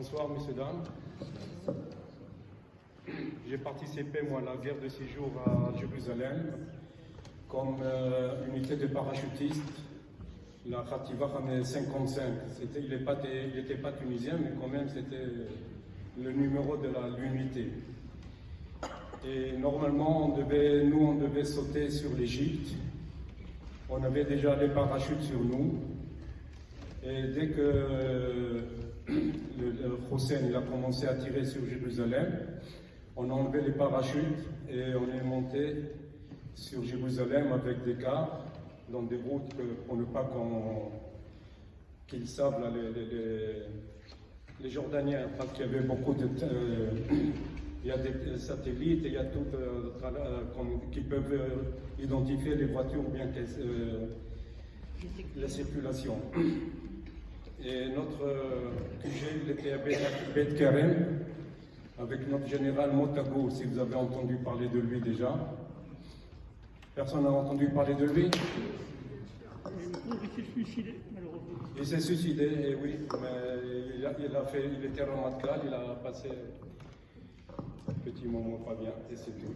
Bonsoir, messieurs, dames. J'ai participé, moi, à la guerre de séjour à Jérusalem comme unité de parachutistes, la Khativa 55. Il n'était pas tunisien, mais quand même, c'était le numéro de l'unité. Et normalement, on devait sauter sur l'Égypte. On avait déjà les parachutes sur nous. Et dès que le Hussein a commencé à tirer sur Jérusalem, on a enlevé les parachutes et on est monté sur Jérusalem avec des cars dans des routes pour ne pas qu'ils savent, là, les Jordaniens, parce qu'il y avait beaucoup de... il y a des satellites et il y a tout qui peuvent identifier les voitures ou bien la circulation. Et notre QG, il était à Bet Kerem, avec notre général Motago, si vous avez entendu parler de lui déjà. Personne n'a entendu parler de lui? Il s'est suicidé, malheureusement. Il s'est suicidé, et oui, mais il était Ramatkal, il a passé un petit moment pas bien, et c'est tout.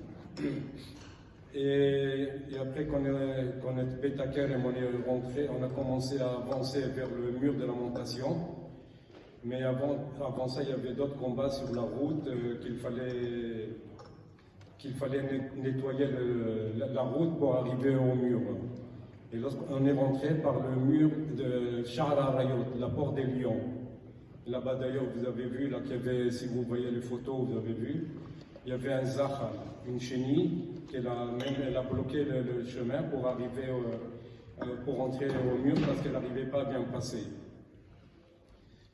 Et après qu'on est Betaker et on est rentré, on a commencé à avancer vers le mur de la montation. Mais avant ça, il y avait d'autres combats sur la route qu'il fallait nettoyer la route pour arriver au mur. Et lorsqu'on est rentré par le mur de Sha'ar Rayot, la porte des Lions. Là-bas d'ailleurs, vous avez vu, là, qu'il y avait, si vous voyez les photos, vous avez vu, il y avait un zahar, une chenille, elle a bloqué le chemin pour arriver, pour entrer au mur parce qu'elle n'arrivait pas à bien passer.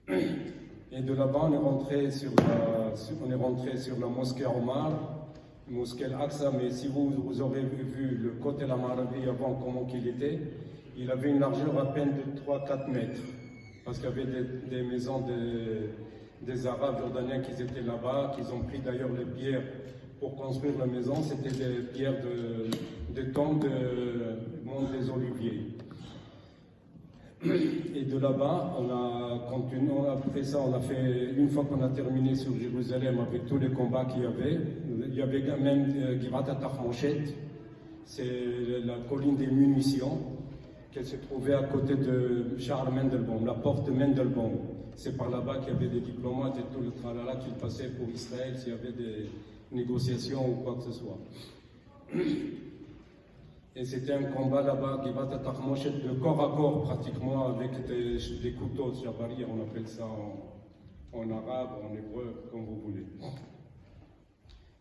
Et de là-bas, on est rentré sur la mosquée Omar, mosquée Al-Aqsa, mais si vous aurez vu le côté la Maravi avant comment qu'il était, il avait une largeur à peine de 3-4 mètres, parce qu'il y avait des maisons des Arabes jordaniens qui étaient là-bas, qui ont pris d'ailleurs les pierres pour construire la maison, c'était des pierres de tombes du monde des Oliviers. Et de là-bas, on a continué, après ça, on a fait, une fois qu'on a terminé sur Jérusalem avec tous les combats qu'il y avait même Givat Tachmoshet, c'est la colline des munitions, qui se trouvait à côté de Charles Mendelbaum, la porte de Mendelbaum. C'est par là-bas qu'il y avait des diplomates et tout le tralala qui passaient pour Israël s'il y avait des négociations ou quoi que ce soit. Et c'était un combat là-bas, Givat Tachmoshet, de corps à corps pratiquement, avec des couteaux jabari, on appelle ça en arabe, en hébreu, comme vous voulez.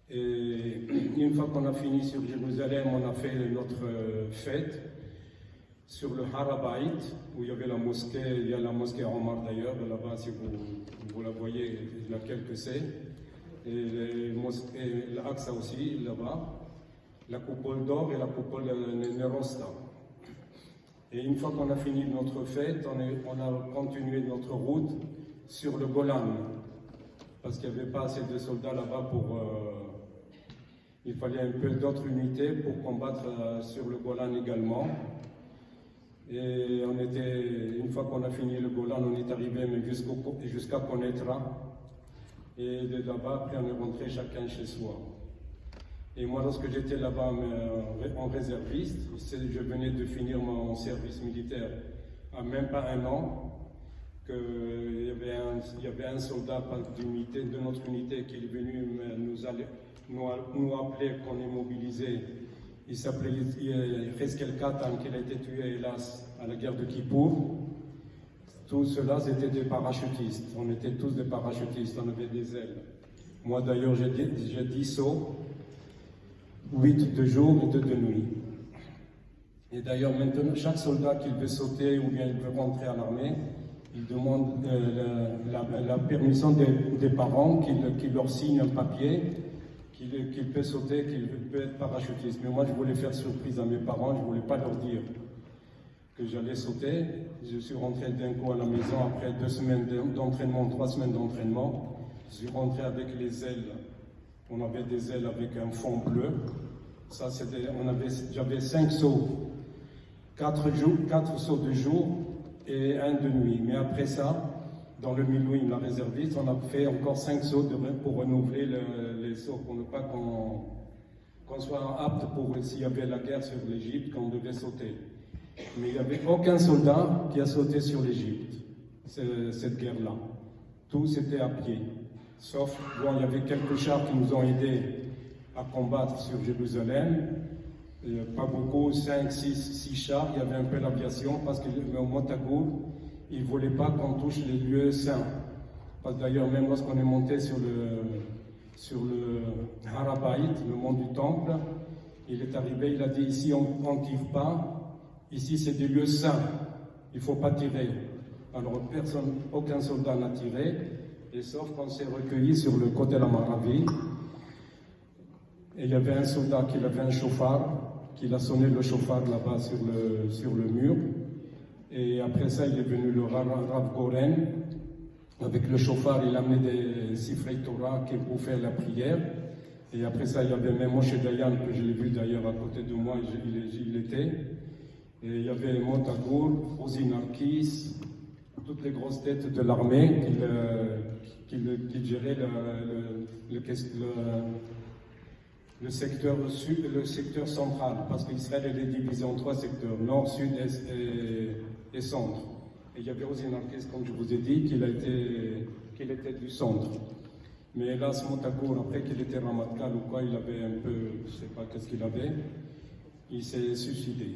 Et une fois qu'on a fini sur Jérusalem, on a fait notre fête sur le Harabait, où il y avait la mosquée, il y a la mosquée Omar d'ailleurs, là-bas, si vous la voyez, laquelle que c'est. Et l'Aqsa aussi, là-bas. La coupole d'or et la coupole Nerosta. Et une fois qu'on a fini notre fête, on a continué notre route sur le Golan, parce qu'il n'y avait pas assez de soldats là-bas il fallait un peu d'autres unités pour combattre sur le Golan également. Et une fois qu'on a fini le Golan, on est arrivé jusqu'à Konetra. Et de là-bas, après, on est rentré chacun chez soi. Et moi, lorsque j'étais là-bas en réserviste, je venais de finir mon service militaire à même pas un an, qu'il y avait un soldat de notre unité qui est venu nous appeler qu'on est mobilisé. Il s'appelait Hezkel Katan, qui a été tué, hélas, à la guerre de Kippour. Tout cela, c'était des parachutistes. On était tous des parachutistes, on avait des ailes. Moi, d'ailleurs, j'ai 10 sauts. 8 de jour et 2 de nuit. Et d'ailleurs, maintenant, chaque soldat qui veut sauter ou bien il veut rentrer à l'armée, il demande la permission des parents qui leur signent un papier qu'il peut sauter, qu'il peut être parachutiste. Mais moi, je voulais faire surprise à mes parents, je ne voulais pas leur dire que j'allais sauter. Je suis rentré d'un coup à la maison après 2 semaines d'entraînement, 3 semaines d'entraînement. Je suis rentré avec les ailes. On avait des ailes avec un fond bleu. Ça, j'avais 5 sauts, 4 sauts de jour et 1 de nuit. Mais après ça, dans le Milouïm, la réserviste, on a fait encore 5 sauts pour renouveler les sauts, pour ne pas qu'on soit apte pour s'il y avait la guerre sur l'Égypte, qu'on devait sauter. Mais il n'y avait aucun soldat qui a sauté sur l'Égypte, cette guerre-là. Tout c'était à pied. Sauf, bon, il y avait quelques chars qui nous ont aidés à combattre sur Jérusalem. Pas beaucoup, 5, 6 chars. Il y avait un peu l'aviation parce que au Montagour, ils ne voulaient pas qu'on touche les lieux saints. Parce que d'ailleurs, même lorsqu'on est monté sur le Harabaït, le mont du Temple, il est arrivé, il a dit ici on ne tire pas, ici c'est des lieux saints, il ne faut pas tirer. Alors aucun soldat n'a tiré, et sauf qu'on s'est recueilli sur le côté de la Maravi. Et il y avait un soldat qui avait un chauffard, qui a sonné le chauffard là-bas sur le mur. Et après ça, il est venu le Rav Goren. Avec le chauffard, il amenait des sifflets Torah pour faire la prière. Et après ça, il y avait même Moshe Dayan, que je l'ai vu d'ailleurs à côté de moi, il était. Et il y avait Montagour, Rosi Narkis, toutes les grosses têtes de l'armée qui géraient le secteur sud, le secteur central, parce qu'Israël est divisé en 3 secteurs, nord, sud, est et centre. Et il y avait Rosi Narkis, comme je vous ai dit, qu'il était du centre. Mais hélas, Montagour, après qu'il était Ramatkal ou quoi, il avait un peu, je ne sais pas qu'est-ce qu'il avait, il s'est suicidé,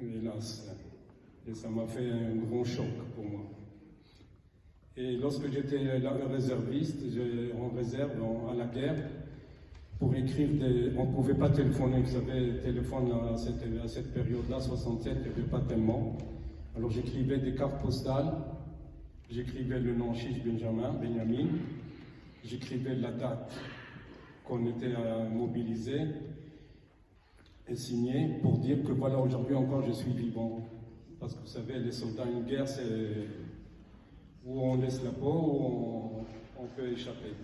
hélas. Et ça m'a fait un grand choc pour moi. Et lorsque j'étais réserviste, en réserve, à la guerre, pour écrire on ne pouvait pas téléphoner, vous savez, téléphone à cette période-là, 67, il n'y avait pas tellement. Alors j'écrivais des cartes postales, j'écrivais le nom Chiche Benjamin, j'écrivais la date qu'on était mobilisé et signé pour dire que voilà, aujourd'hui encore je suis vivant. Parce que vous savez, les soldats, une guerre, c'est où on laisse la peau, où on peut échapper.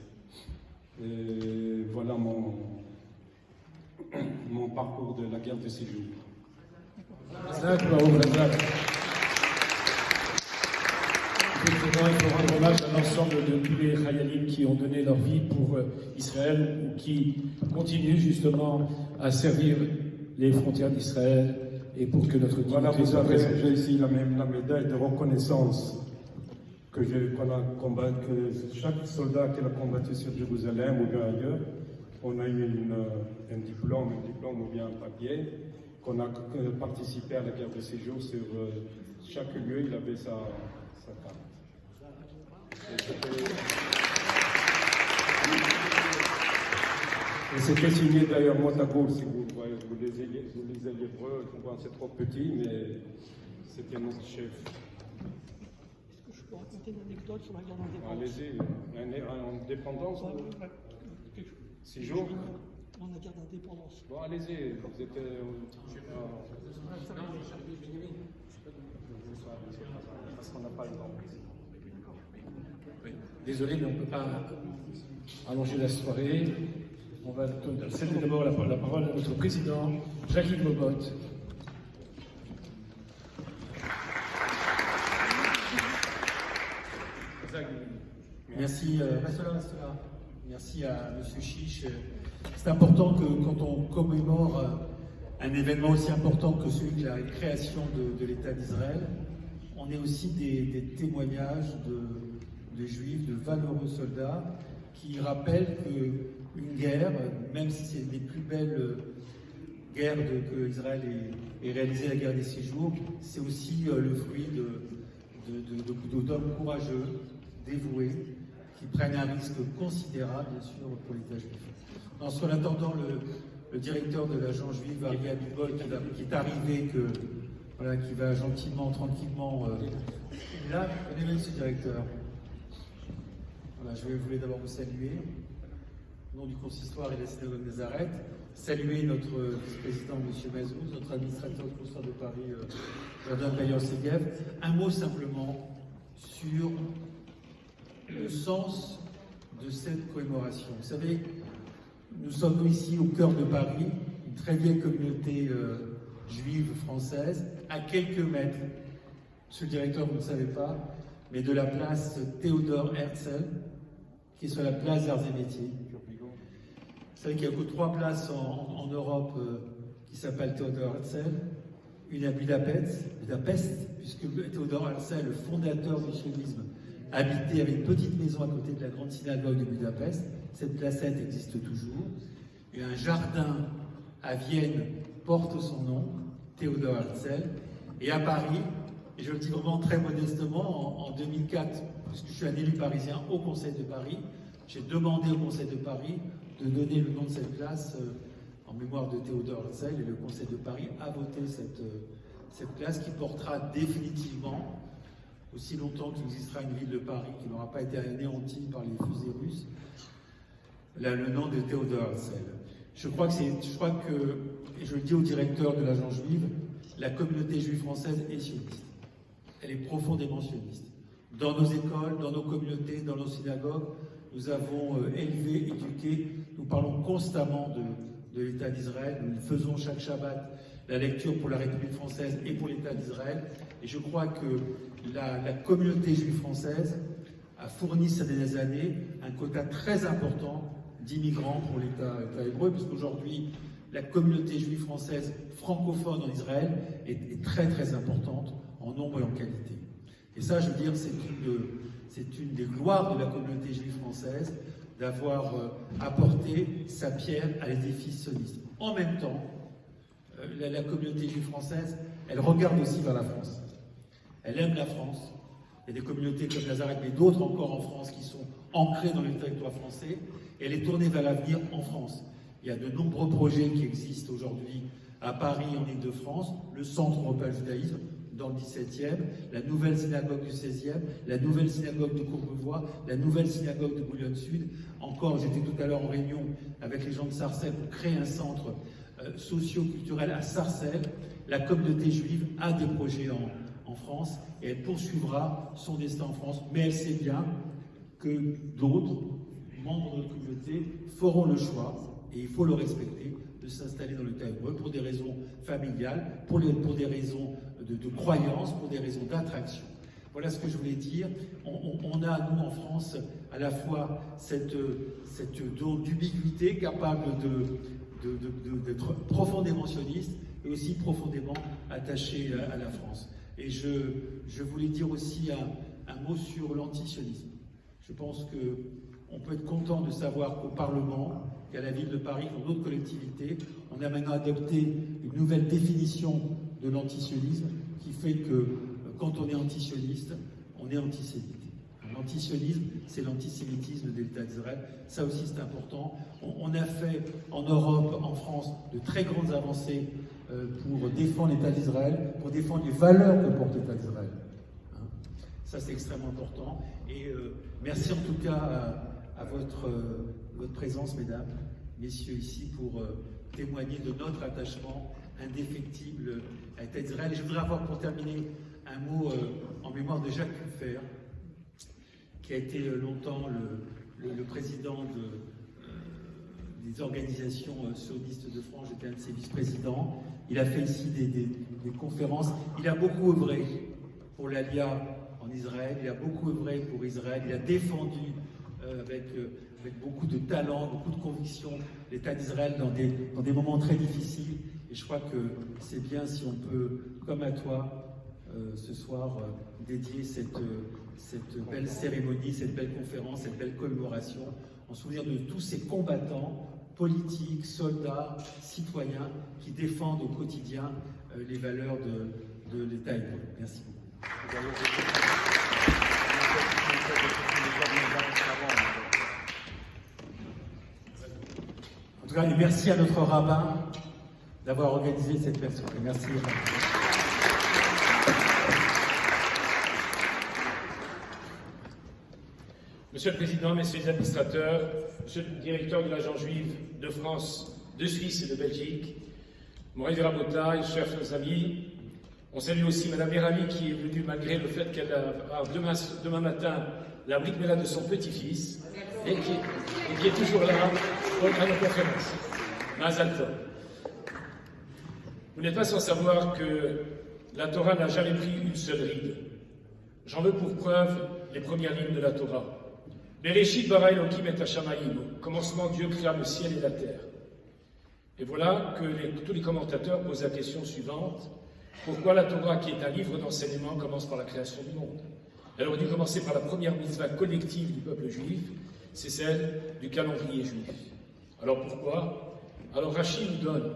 Et voilà mon parcours de la guerre de 6 jours. Effectivement, il faut rendre hommage à l'ensemble de tous les Chayalim qui ont donné leur vie pour Israël ou qui continuent justement à servir les frontières d'Israël et pour que notre dignité voilà, vous soit savez, présente. j'ai ici la médaille de reconnaissance que chaque soldat qui a combattu sur Jérusalem ou bien ailleurs, on a eu un diplôme ou bien un papier, qu'on a participé à la guerre de 6 jours sur chaque lieu, il avait sa carte. Et c'était signé d'ailleurs Montagour, si vous voyez, vous lisez l'hébreu, c'est trop petit, mais c'était notre chef. Est-ce que je peux raconter une anecdote sur la guerre d'indépendance? Allez-y, indépendance, Ouais. 6 jours. Dans la guerre d'indépendance. Bon, allez-y, vous êtes... parce qu'on n'a pas le temps. Désolé, mais on ne peut pas allonger la soirée. On va céder d'abord la parole à notre président, Jacques Mobot. Merci, reste là. Merci à M. Chiche. C'est important que quand on commémore un événement aussi important que celui de la création de l'État d'Israël, on ait aussi des témoignages de juifs, de valeureux soldats, qui rappellent qu'une guerre, même si c'est les plus belles guerres que Israël ait réalisées, la guerre des 6 jours, c'est aussi le fruit d'hommes courageux, dévoués, qui prennent un risque considérable, bien sûr, pour l'État juif. En attendant, le directeur de l'agence juive, Ari Abibol, qui est arrivé, qui va gentiment, tranquillement... Là, connaissez ce directeur. Voilà, je voulais d'abord vous saluer, au nom du consistoire et de la synagogue de Nazareth, saluer notre vice-président, M. Mazouz, notre administrateur du consistoire de Paris, Jordan Bayer-Segev. Un mot simplement sur le sens de cette commémoration. Vous savez, nous sommes ici au cœur de Paris, une très vieille communauté juive française, à quelques mètres, monsieur le directeur, vous ne savez pas, mais de la place Théodore Herzl, qui est sur la place d'Arts et Métiers. Vous savez qu'il n'y a que 3 places en Europe qui s'appellent Théodore Herzl. Une à Budapest, puisque Théodore Herzl, le fondateur du sionisme, habitait avec une petite maison à côté de la grande synagogue de Budapest. Cette placette existe toujours. Et un jardin à Vienne porte son nom, Théodore Herzl. Et à Paris, et je le dis vraiment très modestement, en 2004, puisque je suis un élu parisien au Conseil de Paris, j'ai demandé au Conseil de Paris de donner le nom de cette place en mémoire de Théodore Herzl, et le Conseil de Paris a voté cette place qui portera définitivement, aussi longtemps qu'il existera une ville de Paris qui n'aura pas été anéantie par les fusées russes, le nom de Théodore Herzl. Je crois que, et je le dis au directeur de l'agence juive, la communauté juive française est sioniste. Elle est profondément sioniste. Dans nos écoles, dans nos communautés, dans nos synagogues, nous avons élevé, éduqué, nous parlons constamment de l'État d'Israël, nous faisons chaque Shabbat la lecture pour la République française et pour l'État d'Israël, et je crois que la communauté juive française a fourni ces dernières années un quota très important d'immigrants pour l'État hébreu, puisqu'aujourd'hui la communauté juive française francophone en Israël est très très importante en nombre et en qualité. Et ça, je veux dire, c'est une des gloires de la communauté juive française d'avoir apporté sa pierre à l'édifice sioniste. En même temps, la communauté juive française, elle regarde aussi vers la France. Elle aime la France. Il y a des communautés comme Nazareth, mais d'autres encore en France qui sont ancrées dans le territoire français. Et elle est tournée vers l'avenir en France. Il y a de nombreux projets qui existent aujourd'hui à Paris, en Île-de-France, le Centre européen du judaïsme, dans le 17e, la nouvelle synagogue du 16e, la nouvelle synagogue de Courbevoie, la nouvelle synagogue de Boulogne-Sud. Encore, j'étais tout à l'heure en réunion avec les gens de Sarcelles pour créer un centre socio-culturel à Sarcelles. La communauté juive a des projets en France et elle poursuivra son destin en France, mais elle sait bien que d'autres membres de notre communauté feront le choix, et il faut le respecter, de s'installer dans l'État hébreu pour des raisons familiales, pour des raisons de croyance, pour des raisons d'attraction. Voilà ce que je voulais dire. On a, nous, en France, à la fois cette don d'ubiquité capable d'être profondément sioniste et aussi profondément attaché à la France. Et je voulais dire aussi un mot sur l'antisionisme. Je pense qu'on peut être content de savoir qu'au Parlement, qu'à la ville de Paris, dans d'autres collectivités, on a maintenant adopté une nouvelle définition de l'antisionisme qui fait que quand on est antisioniste, on est antisémite. L'antisionisme, c'est l'antisémitisme de l'État d'Israël. Ça aussi, c'est important. On a fait en Europe, en France, de très grandes avancées pour défendre l'État d'Israël, pour défendre les valeurs que porte l'État d'Israël. Ça, c'est extrêmement important. Et merci en tout cas à votre présence, mesdames, messieurs, ici, pour témoigner de notre attachement indéfectible à l'État d'Israël. Et je voudrais avoir, pour terminer, un mot en mémoire de Jacques Puffer, qui a été longtemps le président des organisations sionistes de France. J'étais un de ses vice-présidents. Il a fait ici des conférences. Il a beaucoup œuvré pour l'Aliyah en Israël. Il a beaucoup œuvré pour Israël. Il a défendu avec beaucoup de talent, beaucoup de conviction l'État d'Israël dans des moments très difficiles. Et je crois que c'est bien si on peut, comme à toi, ce soir, dédier cette belle cérémonie, cette belle conférence, cette belle commémoration, en souvenir de tous ces combattants politiques, soldats, citoyens, qui défendent au quotidien les valeurs de l'État hébreu. Merci beaucoup. En tout cas, et merci à notre rabbin d'avoir organisé cette version. Merci. Monsieur le Président, Messieurs les administrateurs, Monsieur le Directeur de l'Agence juive de France, de Suisse et de Belgique, mon révérend Botaï, chers amis, on salue aussi Madame Merami qui est venue malgré le fait qu'elle a demain matin la brique méla de son petit-fils et qui est toujours là pour la conférence. Mazal Tov. Vous n'êtes pas sans savoir que la Torah n'a jamais pris une seule ride. J'en veux pour preuve les premières lignes de la Torah. Bereshit bara Elohim et hashamayim. Au commencement, Dieu créa le ciel et la terre. Et voilà que tous les commentateurs posent la question suivante. Pourquoi la Torah, qui est un livre d'enseignement, commence par la création du monde? Elle aurait dû commencer par la première mitzvah collective du peuple juif, c'est celle du calendrier juif. Alors pourquoi? Alors Rashi nous donne,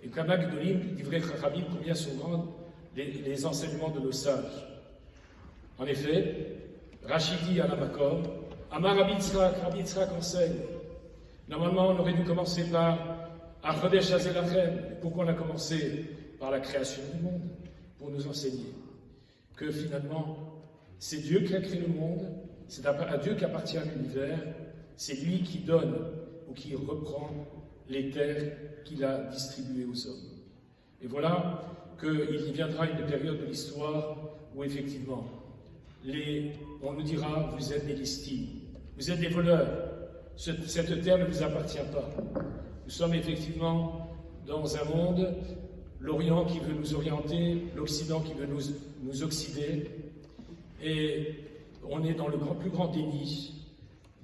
et Kamak de l'hymne, livré Chachamim, combien sont grands les enseignements de nos sages. En effet, Rashi dit à la Makom, Amar Rabbi Yitzhak enseigne. Normalement, on aurait dû commencer par Achodesh Hazelachem. Pourquoi on a commencé par la création du monde? Pour nous enseigner que finalement, c'est Dieu qui a créé le monde, c'est à Dieu qu'appartient l'univers, c'est lui qui donne ou qui reprend les terres qu'il a distribuées aux hommes. Et voilà qu'il viendra une période de l'histoire où effectivement, on nous dira, vous êtes des listines, vous êtes des voleurs, cette terre ne vous appartient pas. Nous sommes effectivement dans un monde, l'Orient qui veut nous orienter, l'Occident qui veut nous oxyder, et on est dans le plus grand déni.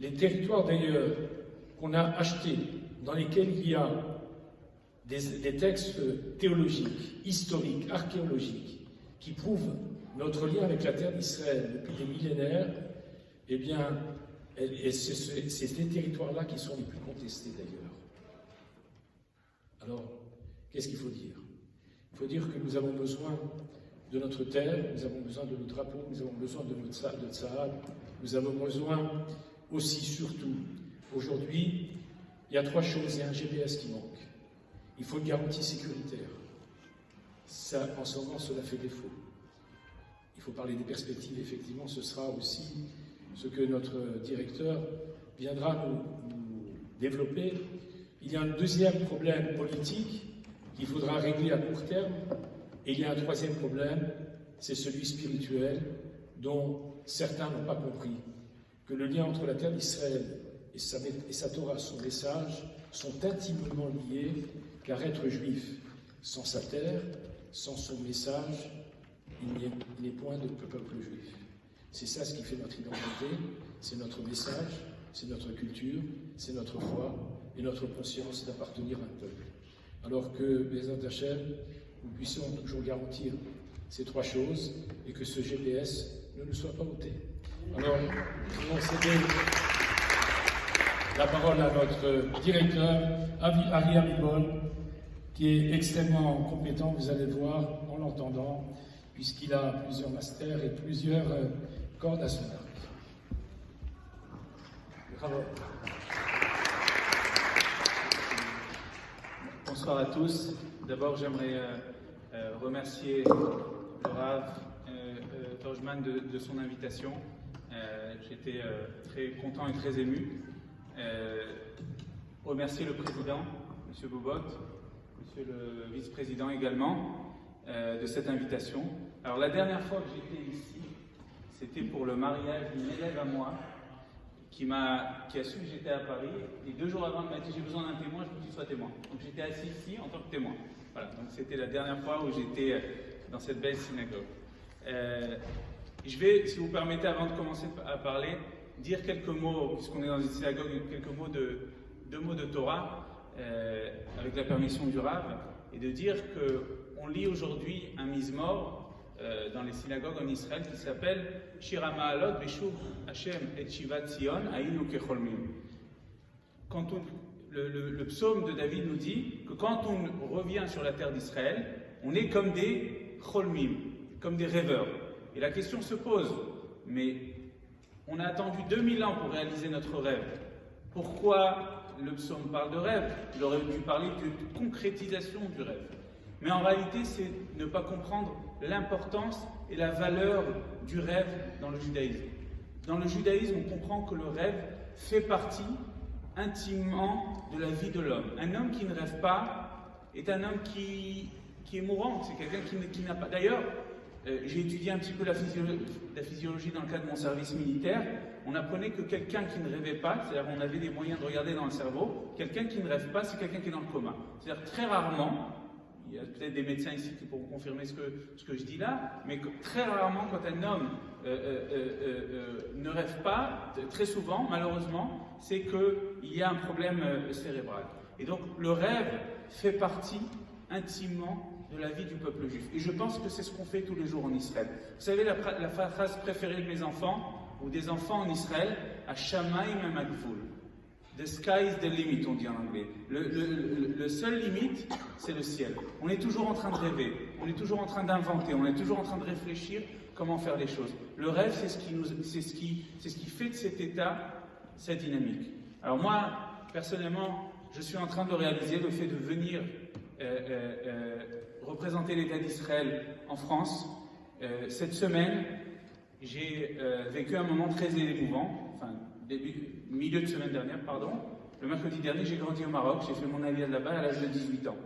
Les territoires d'ailleurs qu'on a achetés, dans lesquels il y a des textes théologiques, historiques, archéologiques, qui prouvent notre lien avec la terre d'Israël depuis des millénaires, eh bien, c'est ces territoires-là qui sont les plus contestés d'ailleurs. Alors, qu'est-ce qu'il faut dire? Il faut dire que nous avons besoin de notre terre, nous avons besoin de nos drapeaux, nous avons besoin de notre Tsahal, nous avons besoin aussi, surtout, aujourd'hui, il y a 3 choses, il y a un GPS qui manque. Il faut une garantie sécuritaire. Ça, en ce moment, cela fait défaut. Il faut parler des perspectives, effectivement, ce sera aussi ce que notre directeur viendra nous développer. Il y a un deuxième problème politique qu'il faudra régler à court terme, et il y a un troisième problème, c'est celui spirituel, dont certains n'ont pas compris, que le lien entre la terre d'Israël et sa Torah, son message, sont intimement liés, car être juif sans sa terre, sans son message, il n'est point de peuple juif. C'est ça ce qui fait notre identité, c'est notre message, c'est notre culture, c'est notre foi et notre conscience d'appartenir à un peuple. Alors que, Bézat Hachem, nous puissions toujours garantir ces 3 choses et que ce GPS ne nous soit pas ôté. Alors, nous allons céder la parole à notre directeur, Ari Abibol, qui est extrêmement compétent, vous allez voir en l'entendant, puisqu'il a plusieurs masters et plusieurs cordes à son arc. Bravo. Bonsoir à tous. D'abord, j'aimerais remercier le Rav Torjman de son invitation. J'étais très content et très ému. Remercier le président, M. Bobot, M. le vice-président également, de cette invitation. Alors, la dernière fois que j'étais ici, c'était pour le mariage d'une élève à moi qui a su que j'étais à Paris, et 2 jours avant, elle m'a dit j'ai besoin d'un témoin, je veux que tu sois témoin. Donc j'étais assis ici en tant que témoin. Voilà, donc c'était la dernière fois où j'étais dans cette belle synagogue. Je vais, si vous permettez, avant de commencer à parler, dire quelques mots, puisqu'on est dans une synagogue, quelques mots deux mots de Torah, avec la permission du Rav, et de dire qu'on lit aujourd'hui un mizmor dans les synagogues en Israël qui s'appelle Shir HaMa'alot Beshuv Hashem et Shivat Zion Hayinu Kecholmim. Quand le psaume de David nous dit que quand on revient sur la terre d'Israël, on est comme des cholmim, comme des rêveurs. Et la question se pose, mais on a attendu 2000 ans pour réaliser notre rêve. Pourquoi le psaume parle de rêve? Il aurait dû parler de concrétisation du rêve. Mais en réalité, c'est ne pas comprendre l'importance et la valeur du rêve dans le judaïsme. Dans le judaïsme, on comprend que le rêve fait partie intimement de la vie de l'homme. Un homme qui ne rêve pas est un homme qui est mourant, c'est quelqu'un qui n'a pas... D'ailleurs, j'ai étudié un petit peu la physiologie dans le cadre de mon service militaire. On apprenait que quelqu'un qui ne rêvait pas, c'est-à-dire on avait des moyens de regarder dans le cerveau, quelqu'un qui ne rêve pas, c'est quelqu'un qui est dans le coma. C'est-à-dire très rarement, il y a peut-être des médecins ici qui pourront confirmer ce que je dis là, mais très rarement, quand un homme ne rêve pas, très souvent, malheureusement, c'est qu'il y a un problème cérébral. Et donc, le rêve fait partie intimement de la vie du peuple juif. Et je pense que c'est ce qu'on fait tous les jours en Israël. Vous savez, la phrase préférée de mes enfants, ou des enfants en Israël, « Hashamayim Magvul ». The sky is the limit, on dit en anglais. Le seul limite, c'est le ciel. On est toujours en train de rêver, on est toujours en train d'inventer, on est toujours en train de réfléchir comment faire les choses. Le rêve, c'est ce qui fait de cet état cette dynamique. Alors moi, personnellement, je suis en train de réaliser le fait de venir représenter l'État d'Israël en France. Cette semaine, j'ai vécu un moment très émouvant, enfin, milieu de semaine dernière, pardon. Le mercredi dernier, j'ai grandi au Maroc, j'ai fait mon aliyah là-bas à l'âge de 18 ans.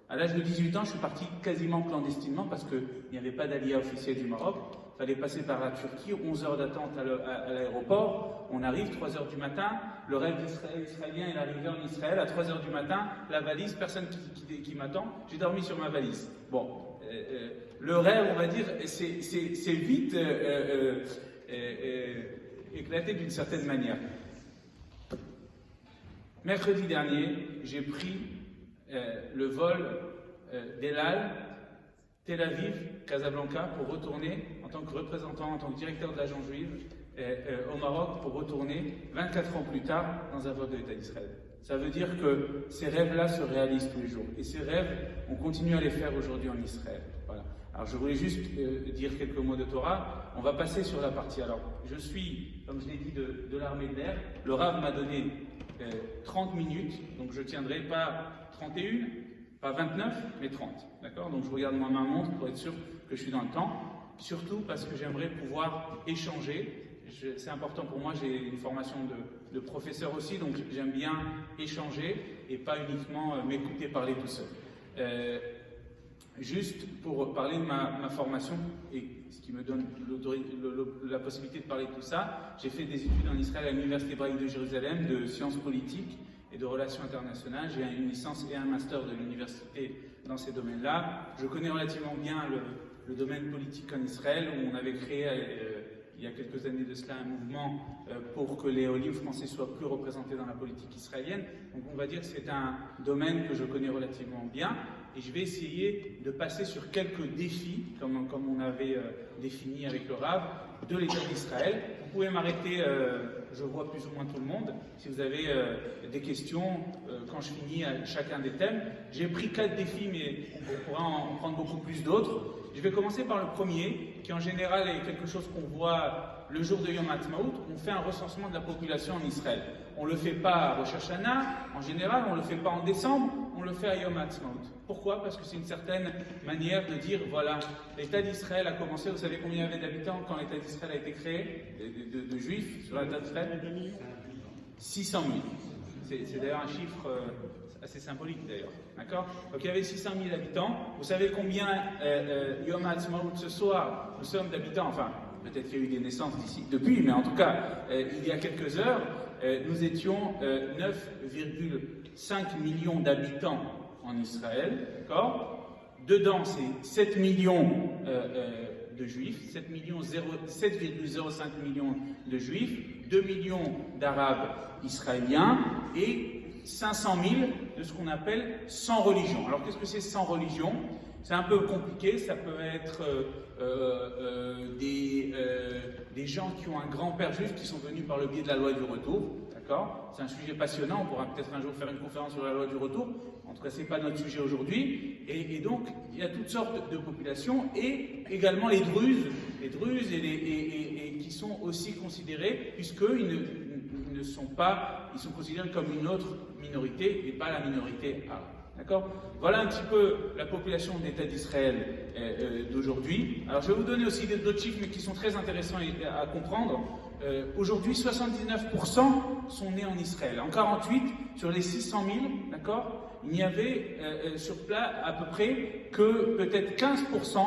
À l'âge de 18 ans, je suis parti quasiment clandestinement parce qu'il n'y avait pas d'aliyah officiel du Maroc. Il fallait passer par la Turquie, 11 heures d'attente à l'aéroport. On arrive, 3 heures du matin. Le rêve israélien est arrivé en Israël à 3 heures du matin. La valise, personne qui m'attend. J'ai dormi sur ma valise. Bon, le rêve, on va dire, c'est vite éclaté d'une certaine manière. Mercredi dernier, j'ai pris le vol d'El Al, Tel Aviv, Casablanca, pour retourner en tant que représentant, en tant que directeur de l'agence juive au Maroc, pour retourner 24 ans plus tard dans un vol de l'État d'Israël. Ça veut dire que ces rêves-là se réalisent tous les jours. Et ces rêves, on continue à les faire aujourd'hui en Israël. Voilà. Alors je voulais juste dire quelques mots de Torah. On va passer sur la partie. Alors, je suis, comme je l'ai dit, de l'armée de l'air. Le Rav m'a donné 30 minutes, donc je tiendrai pas 31, pas 29, mais 30. D'accord? Donc je regarde ma montre pour être sûr que je suis dans le temps. Surtout parce que j'aimerais pouvoir échanger. C'est important pour moi, j'ai une formation de professeur aussi, donc j'aime bien échanger et pas uniquement m'écouter parler tout seul. Juste pour parler de ma formation, et ce qui me donne la possibilité de parler de tout ça, j'ai fait des études en Israël à l'Université hébraïque de Jérusalem de sciences politiques et de relations internationales. J'ai une licence et un master de l'université dans ces domaines-là. Je connais relativement bien le domaine politique en Israël, où on avait créé il y a quelques années de cela un mouvement pour que les Olim français soient plus représentés dans la politique israélienne. Donc on va dire que c'est un domaine que je connais relativement bien. Et je vais essayer de passer sur quelques défis, comme on avait défini avec le Rav, de l'État d'Israël. Vous pouvez m'arrêter, je vois plus ou moins tout le monde, si vous avez des questions quand je finis à chacun des thèmes. J'ai pris 4 défis, mais on pourra en prendre beaucoup plus d'autres. Je vais commencer par le premier, qui en général est quelque chose qu'on voit le jour de Yom Ha'atzmaut. On fait un recensement de la population en Israël. On ne le fait pas à Rosh Hashanah, en général, on ne le fait pas en décembre, on le fait à Yom Ha'atzmaut. Pourquoi? Parce que c'est une certaine manière de dire, voilà, l'État d'Israël a commencé, vous savez combien il y avait d'habitants quand l'État d'Israël a été créé, de juifs sur l'État d'Israël? 600 000. C'est d'ailleurs un chiffre assez symbolique d'ailleurs, d'accord? Donc il y avait 600 000 habitants. Vous savez combien Yom Ha'atzmaut ce soir, nous sommes d'habitants, enfin, peut-être qu'il y a eu des naissances depuis, mais en tout cas, il y a quelques heures, nous étions 9,5 millions d'habitants en Israël, d'accord? Dedans, c'est 7 millions de juifs, 7,05 millions de juifs, 2 millions d'arabes israéliens et 500 000 de ce qu'on appelle sans religion. Alors qu'est-ce que c'est sans religion? C'est un peu compliqué, ça peut être des gens qui ont un grand-père juif qui sont venus par le biais de la loi du retour, d'accord? C'est un sujet passionnant, on pourra peut-être un jour faire une conférence sur la loi du retour, en tout cas c'est pas notre sujet aujourd'hui, et donc il y a toutes sortes de populations, et également les Druzes et qui sont aussi considérés, puisqu'ils ne sont pas, ils sont considérés comme une autre minorité, et pas la minorité arabe. D'accord? Voilà un petit peu la population d'État d'Israël d'aujourd'hui. Alors je vais vous donner aussi d'autres chiffres, mais qui sont très intéressants à comprendre. Aujourd'hui, 79% sont nés en Israël. En 48, sur les 600 000, d'accord, il n'y avait sur place à peu près que peut-être 15%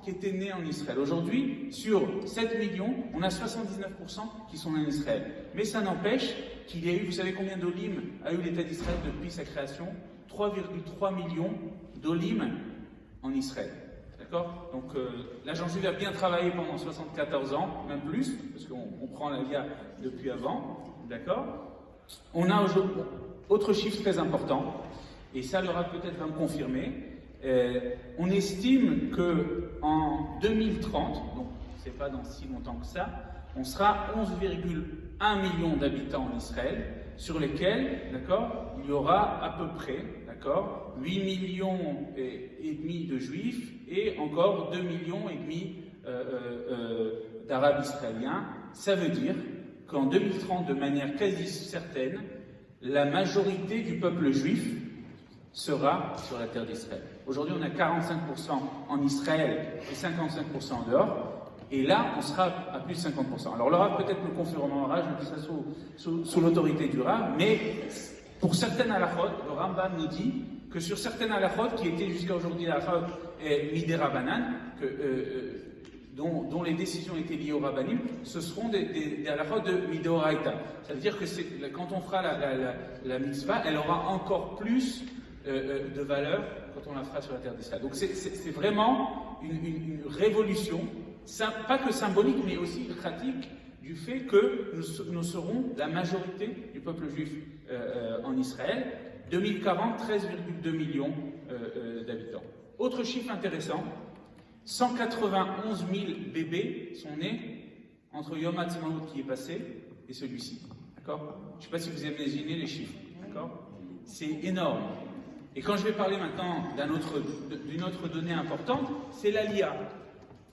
qui étaient nés en Israël. Aujourd'hui, sur 7 millions, on a 79% qui sont nés en Israël. Mais ça n'empêche qu'il y a eu, vous savez combien d'Olim a eu l'État d'Israël depuis sa création? 3,3 millions d'Olim en Israël. D'accord? Donc l'agent juif a bien travaillé pendant 74 ans, même plus, parce qu'on prend l'Aliyah depuis avant. D'accord? On a aujourd'hui autre chiffre très important, et ça le Rav peut-être va me confirmer. On estime qu'en 2030, donc c'est pas dans si longtemps que ça, on sera 11,1 millions d'habitants en Israël, sur lesquels, d'accord, il y aura à peu près, d'accord, 8 millions et demi de juifs et encore 2 millions et demi d'arabes israéliens. Ça veut dire qu'en 2030, de manière quasi certaine, la majorité du peuple juif sera sur la terre d'Israël. Aujourd'hui, on a 45% en Israël et 55% en dehors. Et là, on sera à plus de 50%. Alors le Rav peut-être me confirmera, je dis ça sous l'autorité du Rav, mais pour certaines halachot, le Rambam nous dit que sur certaines halachot, qui étaient jusqu'à aujourd'hui halachot midé Rabbanan, dont les décisions étaient liées au Rabbanim, ce seront des halachot de midé Oraita. Ça veut dire que quand on fera la mitzvah, elle aura encore plus de valeur quand on la fera sur la terre d'Israël. Donc c'est vraiment une révolution, pas que symbolique, mais aussi pratique, du fait que nous serons la majorité du peuple juif en Israël. 2040, 13,2 millions d'habitants. Autre chiffre intéressant, 191 000 bébés sont nés entre Yom HaTzmaut qui est passé et celui-ci. D'accord? Je ne sais pas si vous imaginez les chiffres. D'accord? C'est énorme. Et quand je vais parler maintenant d'une autre donnée importante, c'est l'Aliyah.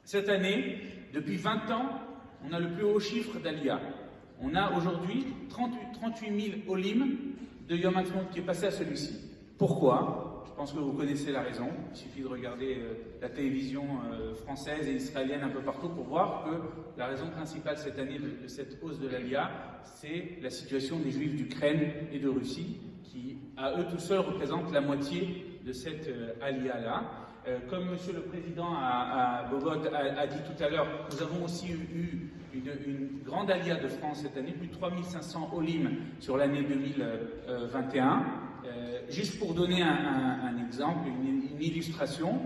Cette année, depuis 20 ans, on a le plus haut chiffre d'Aliyah. On a aujourd'hui 38 000 olim de Yom HaTzmaut qui est passé à celui-ci. Pourquoi? Je pense que vous connaissez la raison. Il suffit de regarder la télévision française et israélienne un peu partout pour voir que la raison principale cette année de cette hausse de l'Aliyah, c'est la situation des Juifs d'Ukraine et de Russie, qui, à eux tout seuls, représentent la moitié de cette Aliyah-là. Comme Monsieur le Président Bobot a dit tout à l'heure, nous avons aussi eu une grande Aliyah de France cette année, plus de 3500 olim sur l'année 2021. Juste pour donner un exemple, une illustration,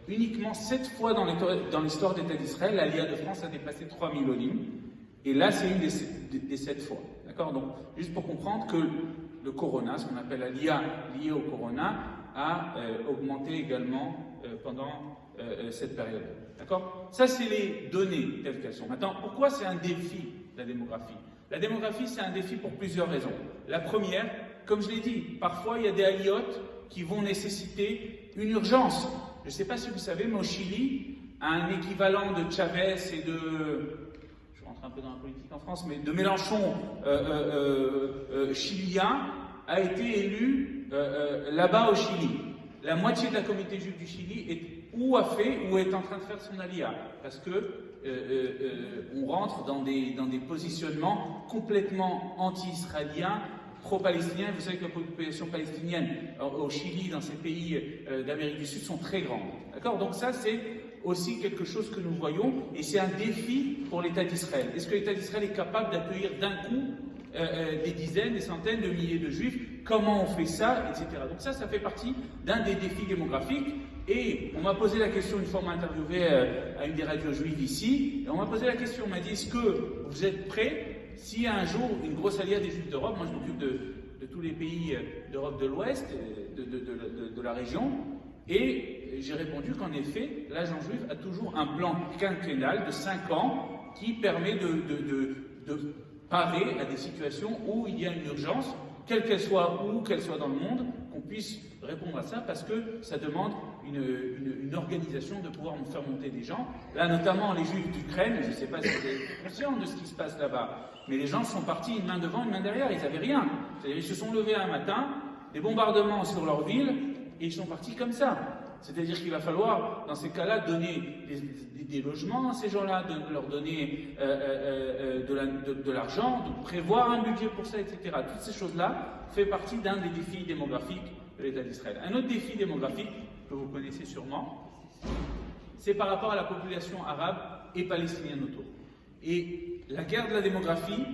uniquement 7 fois dans l'histoire d'État d'Israël, l'Aliyah de France a dépassé 3000 olim. Et là, c'est une des 7 fois. D'accord? Donc, juste pour comprendre que le corona, ce qu'on appelle l'Aliyah liée au corona, a augmenté également pendant cette période. D'accord? Ça, c'est les données telles qu'elles sont. Maintenant, pourquoi c'est un défi, la démographie? La démographie, c'est un défi pour plusieurs raisons. La première, comme je l'ai dit, parfois, il y a des aliotes qui vont nécessiter une urgence. Je ne sais pas si vous savez, mais au Chili, un équivalent de Chavez et de... Je rentre un peu dans la politique en France, mais de Mélenchon chilien a été élu là-bas au Chili. La moitié de la communauté juive du Chili est ou est en train de faire son aliyah, parce que on rentre dans des positionnements complètement anti-israéliens, pro-palestiniens. Vous savez que la population palestinienne au Chili, dans ces pays d'Amérique du Sud, sont très grandes. D'accord? Donc ça, c'est aussi quelque chose que nous voyons, et c'est un défi pour l'État d'Israël. Est-ce que l'État d'Israël est capable d'accueillir d'un coup des dizaines, des centaines de milliers de juifs? Comment on fait ça, etc. Donc ça fait partie d'un des défis démographiques. Et on m'a posé la question, une fois on m'a interviewé à une des radios juives ici, et on m'a posé la question, on m'a dit, est-ce que vous êtes prêts s'il y a un jour une grosse alliée des juifs d'Europe? Moi je m'occupe de tous les pays d'Europe de l'Ouest, de la région, et j'ai répondu qu'en effet, l'agent juif a toujours un plan quinquennal de 5 ans qui permet de parer à des situations où il y a une urgence, quelle qu'elle soit, où qu'elle soit dans le monde, qu'on puisse répondre à ça, parce que ça demande une organisation de pouvoir faire monter des gens. Là, notamment les Juifs d'Ukraine, je ne sais pas si vous êtes conscients de ce qui se passe là-bas, mais les gens sont partis une main devant, une main derrière, ils n'avaient rien. C'est-à-dire, ils se sont levés un matin, des bombardements sur leur ville, et ils sont partis comme ça. C'est-à-dire qu'il va falloir, dans ces cas-là, donner des logements à ces gens-là, leur donner de l'argent, de prévoir un budget pour ça, etc. Toutes ces choses-là font partie d'un des défis démographiques de l'État d'Israël. Un autre défi démographique, que vous connaissez sûrement, c'est par rapport à la population arabe et palestinienne autour. Et la guerre de la démographie,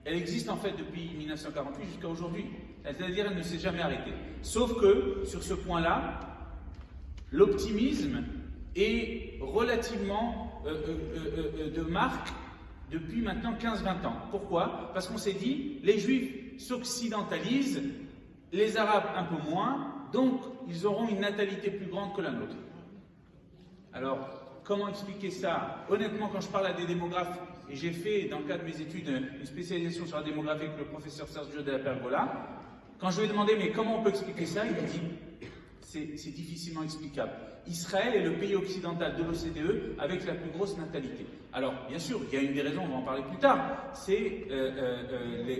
elle existe en fait depuis 1948 jusqu'à aujourd'hui. C'est-à-dire qu'elle ne s'est jamais arrêtée. Sauf que, sur ce point-là, l'optimisme est relativement de marque depuis maintenant 15-20 ans. Pourquoi? Parce qu'on s'est dit, les Juifs s'occidentalisent, les Arabes un peu moins, donc ils auront une natalité plus grande que la nôtre. Alors, comment expliquer ça? Honnêtement, quand je parle à des démographes, et j'ai fait, dans le cadre de mes études, une spécialisation sur la démographie avec le professeur Sergio de la Pergola, quand je lui ai demandé, mais comment on peut expliquer ça? Il m'a dit, c'est difficilement explicable. Israël est le pays occidental de l'OCDE avec la plus grosse natalité. Alors, bien sûr, il y a une des raisons, on va en parler plus tard, c'est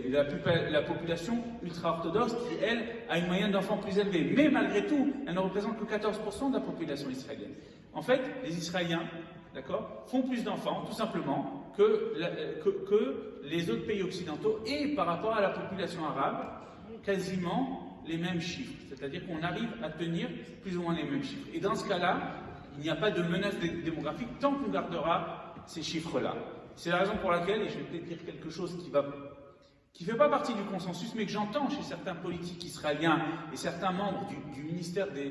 la population ultra-orthodoxe qui, elle, a une moyenne d'enfants plus élevée. Mais malgré tout, elle ne représente que 14% de la population israélienne. En fait, les Israéliens, d'accord, font plus d'enfants, tout simplement, que les autres pays occidentaux, et par rapport à la population arabe, quasiment les mêmes chiffres. C'est-à-dire qu'on arrive à tenir plus ou moins les mêmes chiffres. Et dans ce cas-là, il n'y a pas de menace démographique tant qu'on gardera ces chiffres-là. C'est la raison pour laquelle, et je vais peut-être dire quelque chose qui ne fait pas partie du consensus, mais que j'entends chez certains politiques israéliens et certains membres du ministère de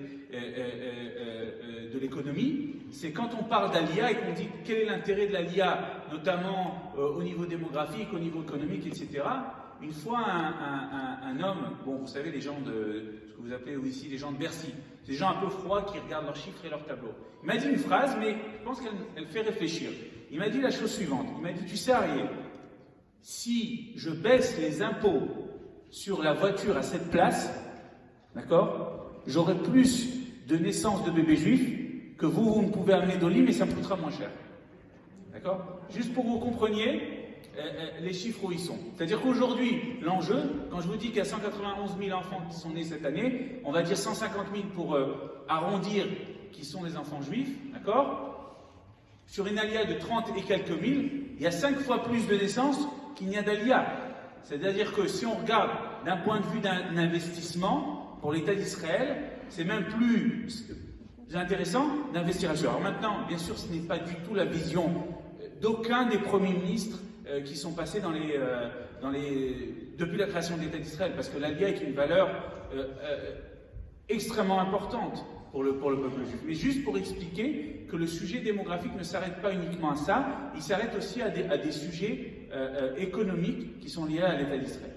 l'économie, c'est quand on parle d'Aliyah et qu'on dit quel est l'intérêt de l'Aliyah, notamment au niveau démographique, au niveau économique, etc. Une fois un homme, bon vous savez les gens de ce que vous appelez ici les gens de Bercy, des gens un peu froids qui regardent leurs chiffres et leurs tableaux. Il m'a dit une phrase, mais je pense qu'elle fait réfléchir. Il m'a dit la chose suivante, il m'a dit tu sais Ariel, si je baisse les impôts sur la voiture à cette place, d'accord, j'aurai plus de naissances de bébés juifs que vous ne pouvez amener d'Oli, mais ça me coûtera moins cher. D'accord? Juste pour que vous compreniez les chiffres où ils sont. C'est-à-dire qu'aujourd'hui, l'enjeu, quand je vous dis qu'il y a 191 000 enfants qui sont nés cette année, on va dire 150 000 pour arrondir qui sont des enfants juifs, d'accord? Sur une aliyah de 30 et quelques mille, il y a 5 fois plus de naissances qu'il n'y a d'aliyah. C'est-à-dire que si on regarde d'un point de vue d'un investissement pour l'État d'Israël, c'est même plus intéressant d'investir là-dessus. Alors maintenant, bien sûr, ce n'est pas du tout la vision d'aucun des premiers ministres qui sont passés depuis la création de l'État d'Israël, parce que l'aliyah est une valeur extrêmement importante pour le peuple juif. Mais juste pour expliquer que le sujet démographique ne s'arrête pas uniquement à ça, il s'arrête aussi à des sujets économiques qui sont liés à l'État d'Israël.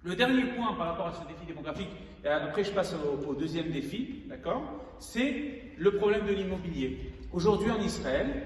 Le dernier point par rapport à ce défi démographique, et après je passe au deuxième défi, d'accord, c'est le problème de l'immobilier. Aujourd'hui en Israël,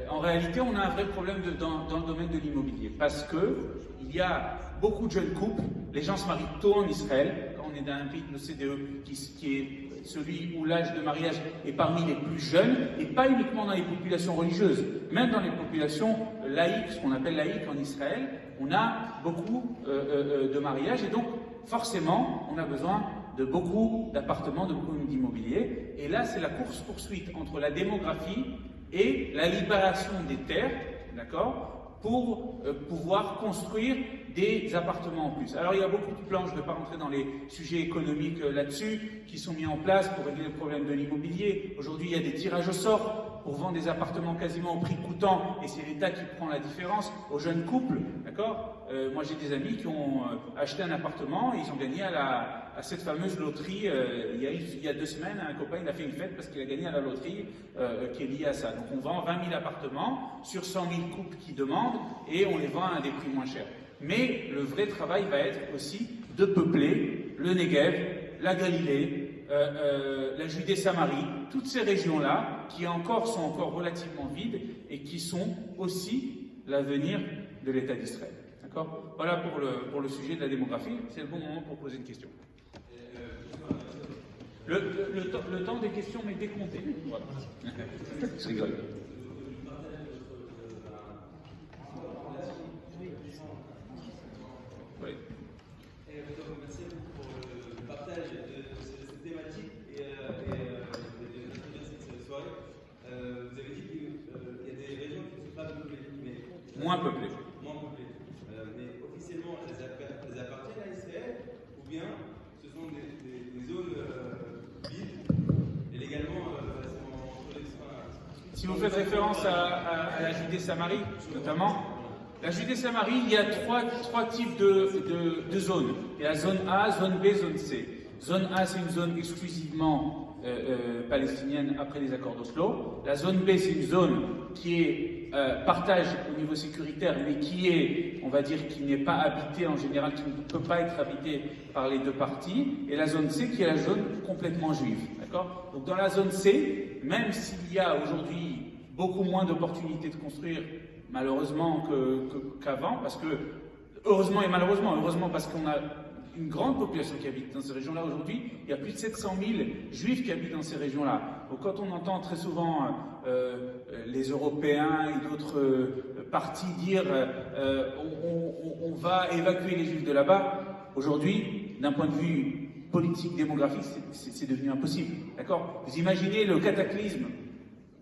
en réalité, on a un vrai problème dans le domaine de l'immobilier, parce que il y a beaucoup de jeunes couples, les gens se marient tôt en Israël, quand on est dans un pays de l'OCDE qui est celui où l'âge de mariage est parmi les plus jeunes, et pas uniquement dans les populations religieuses, même dans les populations laïques, ce qu'on appelle laïques en Israël, on a beaucoup de mariages, et donc forcément, on a besoin de beaucoup d'appartements, de beaucoup d'immobilier, et là c'est la course-poursuite entre la démographie et la libération des terres, d'accord, pour pouvoir construire des appartements en plus. Alors il y a beaucoup de plans, je ne vais pas rentrer dans les sujets économiques là-dessus, qui sont mis en place pour régler le problème de l'immobilier. Aujourd'hui, il y a des tirages au sort pour vendre des appartements quasiment au prix coûtant, et c'est l'État qui prend la différence aux jeunes couples, d'accord. Moi j'ai des amis qui ont acheté un appartement et ils ont gagné à cette fameuse loterie. Il y a 2 semaines, un copain il a fait une fête parce qu'il a gagné à la loterie qui est liée à ça. Donc on vend 20 000 appartements sur 100 000 couples qui demandent et on les vend à des prix moins chers. Mais le vrai travail va être aussi de peupler le Negev, la Galilée, la Judée-Samarie, toutes ces régions-là qui sont encore relativement vides et qui sont aussi l'avenir de l'État d'Israël. D'accord ? Voilà pour le sujet de la démographie. C'est le bon moment pour poser une question. Le temps des questions m'est décompté. Voilà. Je rigole. Oui. Merci pour le partage de cette thématique et de cette soirée. Vous avez dit qu'il y a des régions qui ne sont pas peuplées, mais moins peuplées. Mais officiellement, elles appartiennent à Israël, ou bien ce sont des zones vides et légalement entre les soins. Si vous faites référence à la Judée-Samarie, notamment, la Judée-Samarie, il y a trois types de zones. Il y a zone A, zone B, zone C. Zone A, c'est une zone exclusivement palestinienne après les accords d'Oslo. La zone B, c'est une zone qui est partage au niveau sécuritaire, mais qui est, on va dire, qui n'est pas habitée en général, qui ne peut pas être habitée par les deux parties. Et la zone C, qui est la zone complètement juive. D'accord ? Donc dans la zone C, même s'il y a aujourd'hui beaucoup moins d'opportunités de construire, malheureusement qu'avant, parce que, heureusement et malheureusement, heureusement parce qu'on a une grande population qui habite dans ces régions-là aujourd'hui, il y a plus de 700 000 juifs qui habitent dans ces régions-là. Donc quand on entend très souvent les Européens et d'autres partis dire on va évacuer les juifs de là-bas, aujourd'hui, d'un point de vue politique, démographique, c'est devenu impossible. D'accord ? Vous imaginez le cataclysme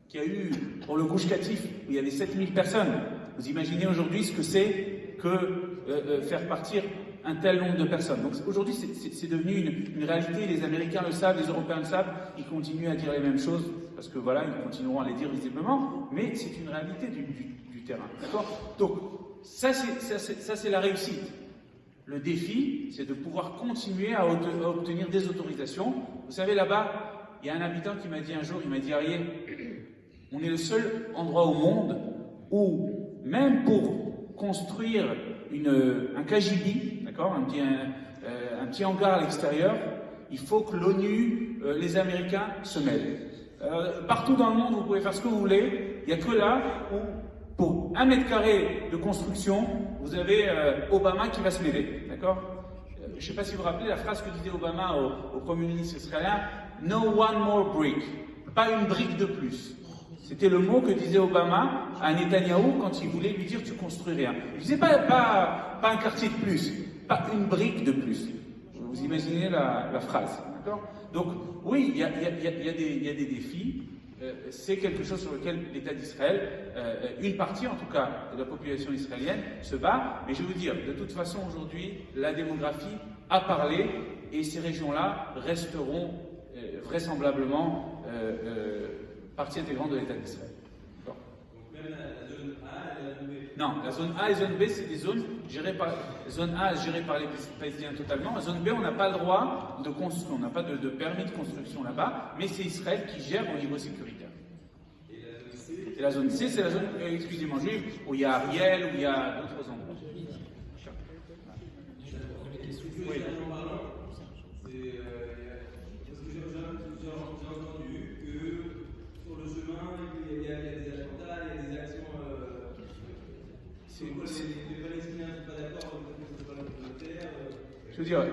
qu'il y a eu pour le Gush Katif, où il y avait 7000 personnes. Vous imaginez aujourd'hui ce que c'est que faire partir un tel nombre de personnes. Donc aujourd'hui, c'est devenu une réalité. Les Américains le savent, les Européens le savent. Ils continuent à dire les mêmes choses parce que voilà, ils continueront à les dire visiblement. Mais c'est une réalité du terrain. D'accord ? Donc ça, c'est la réussite. Le défi, c'est de pouvoir continuer à obtenir des autorisations. Vous savez, là-bas, il y a un habitant qui m'a dit un jour, il m'a dit, Ariel, on est le seul endroit au monde où, même pour construire un KGB, d'accord, un petit hangar à l'extérieur, il faut que l'ONU, les Américains se mêlent. Partout dans le monde, vous pouvez faire ce que vous voulez, il n'y a que là où, pour 1 mètre carré de construction, vous avez Obama qui va se mêler, d'accord ? Je ne sais pas si vous vous rappelez la phrase que disait Obama au Premier ministre israélien, « No one more brick », pas une brique de plus. C'était le mot que disait Obama à Netanyahou quand il voulait lui dire « tu construis rien ». Il disait pas un quartier de plus, pas une brique de plus. Vous imaginez la phrase, d'accord ? Donc oui, il y a des défis. C'est quelque chose sur lequel l'État d'Israël, une partie en tout cas de la population israélienne, se bat. Mais je veux dire, de toute façon aujourd'hui, la démographie a parlé et ces régions-là resteront vraisemblablement partie intégrante de l'État d'Israël. Donc même la zone A et la zone B. Non, la zone A et la zone B, c'est des zones gérées par... La zone A est gérée par les Palestiniens totalement. La zone B, on n'a pas le droit de construire, on n'a pas de permis de construction là-bas, mais c'est Israël qui gère au niveau sécuritaire. Et la zone C, c'est la zone exclusivement juive, où il y a Ariel, où il y a d'autres endroits. Oui. Je veux dire,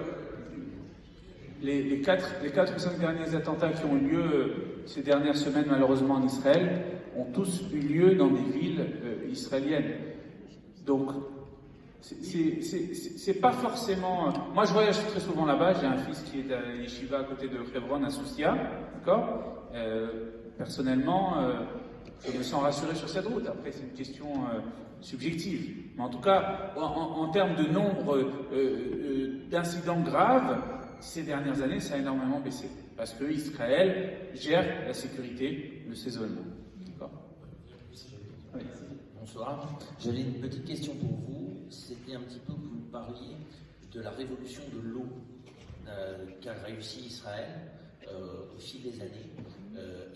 les 4 ou 5 derniers attentats qui ont eu lieu ces dernières semaines, malheureusement en Israël, ont tous eu lieu dans des villes israéliennes. Donc, c'est pas forcément... Moi, je voyage très souvent là-bas. J'ai un fils qui est à Yeshiva à côté de Hebron, à Sousia, d'accord ? Personnellement, je me sens rassuré sur cette route. Après, c'est une question subjective. Mais en tout cas, en termes de nombre d'incidents graves, ces dernières années, ça a énormément baissé. Parce que Israël gère la sécurité de ces zones. D'accord ? Oui. Bonsoir. J'avais une petite question pour vous. C'était un petit peu que vous parliez de la révolution de l'eau qu'a réussi Israël au fil des années,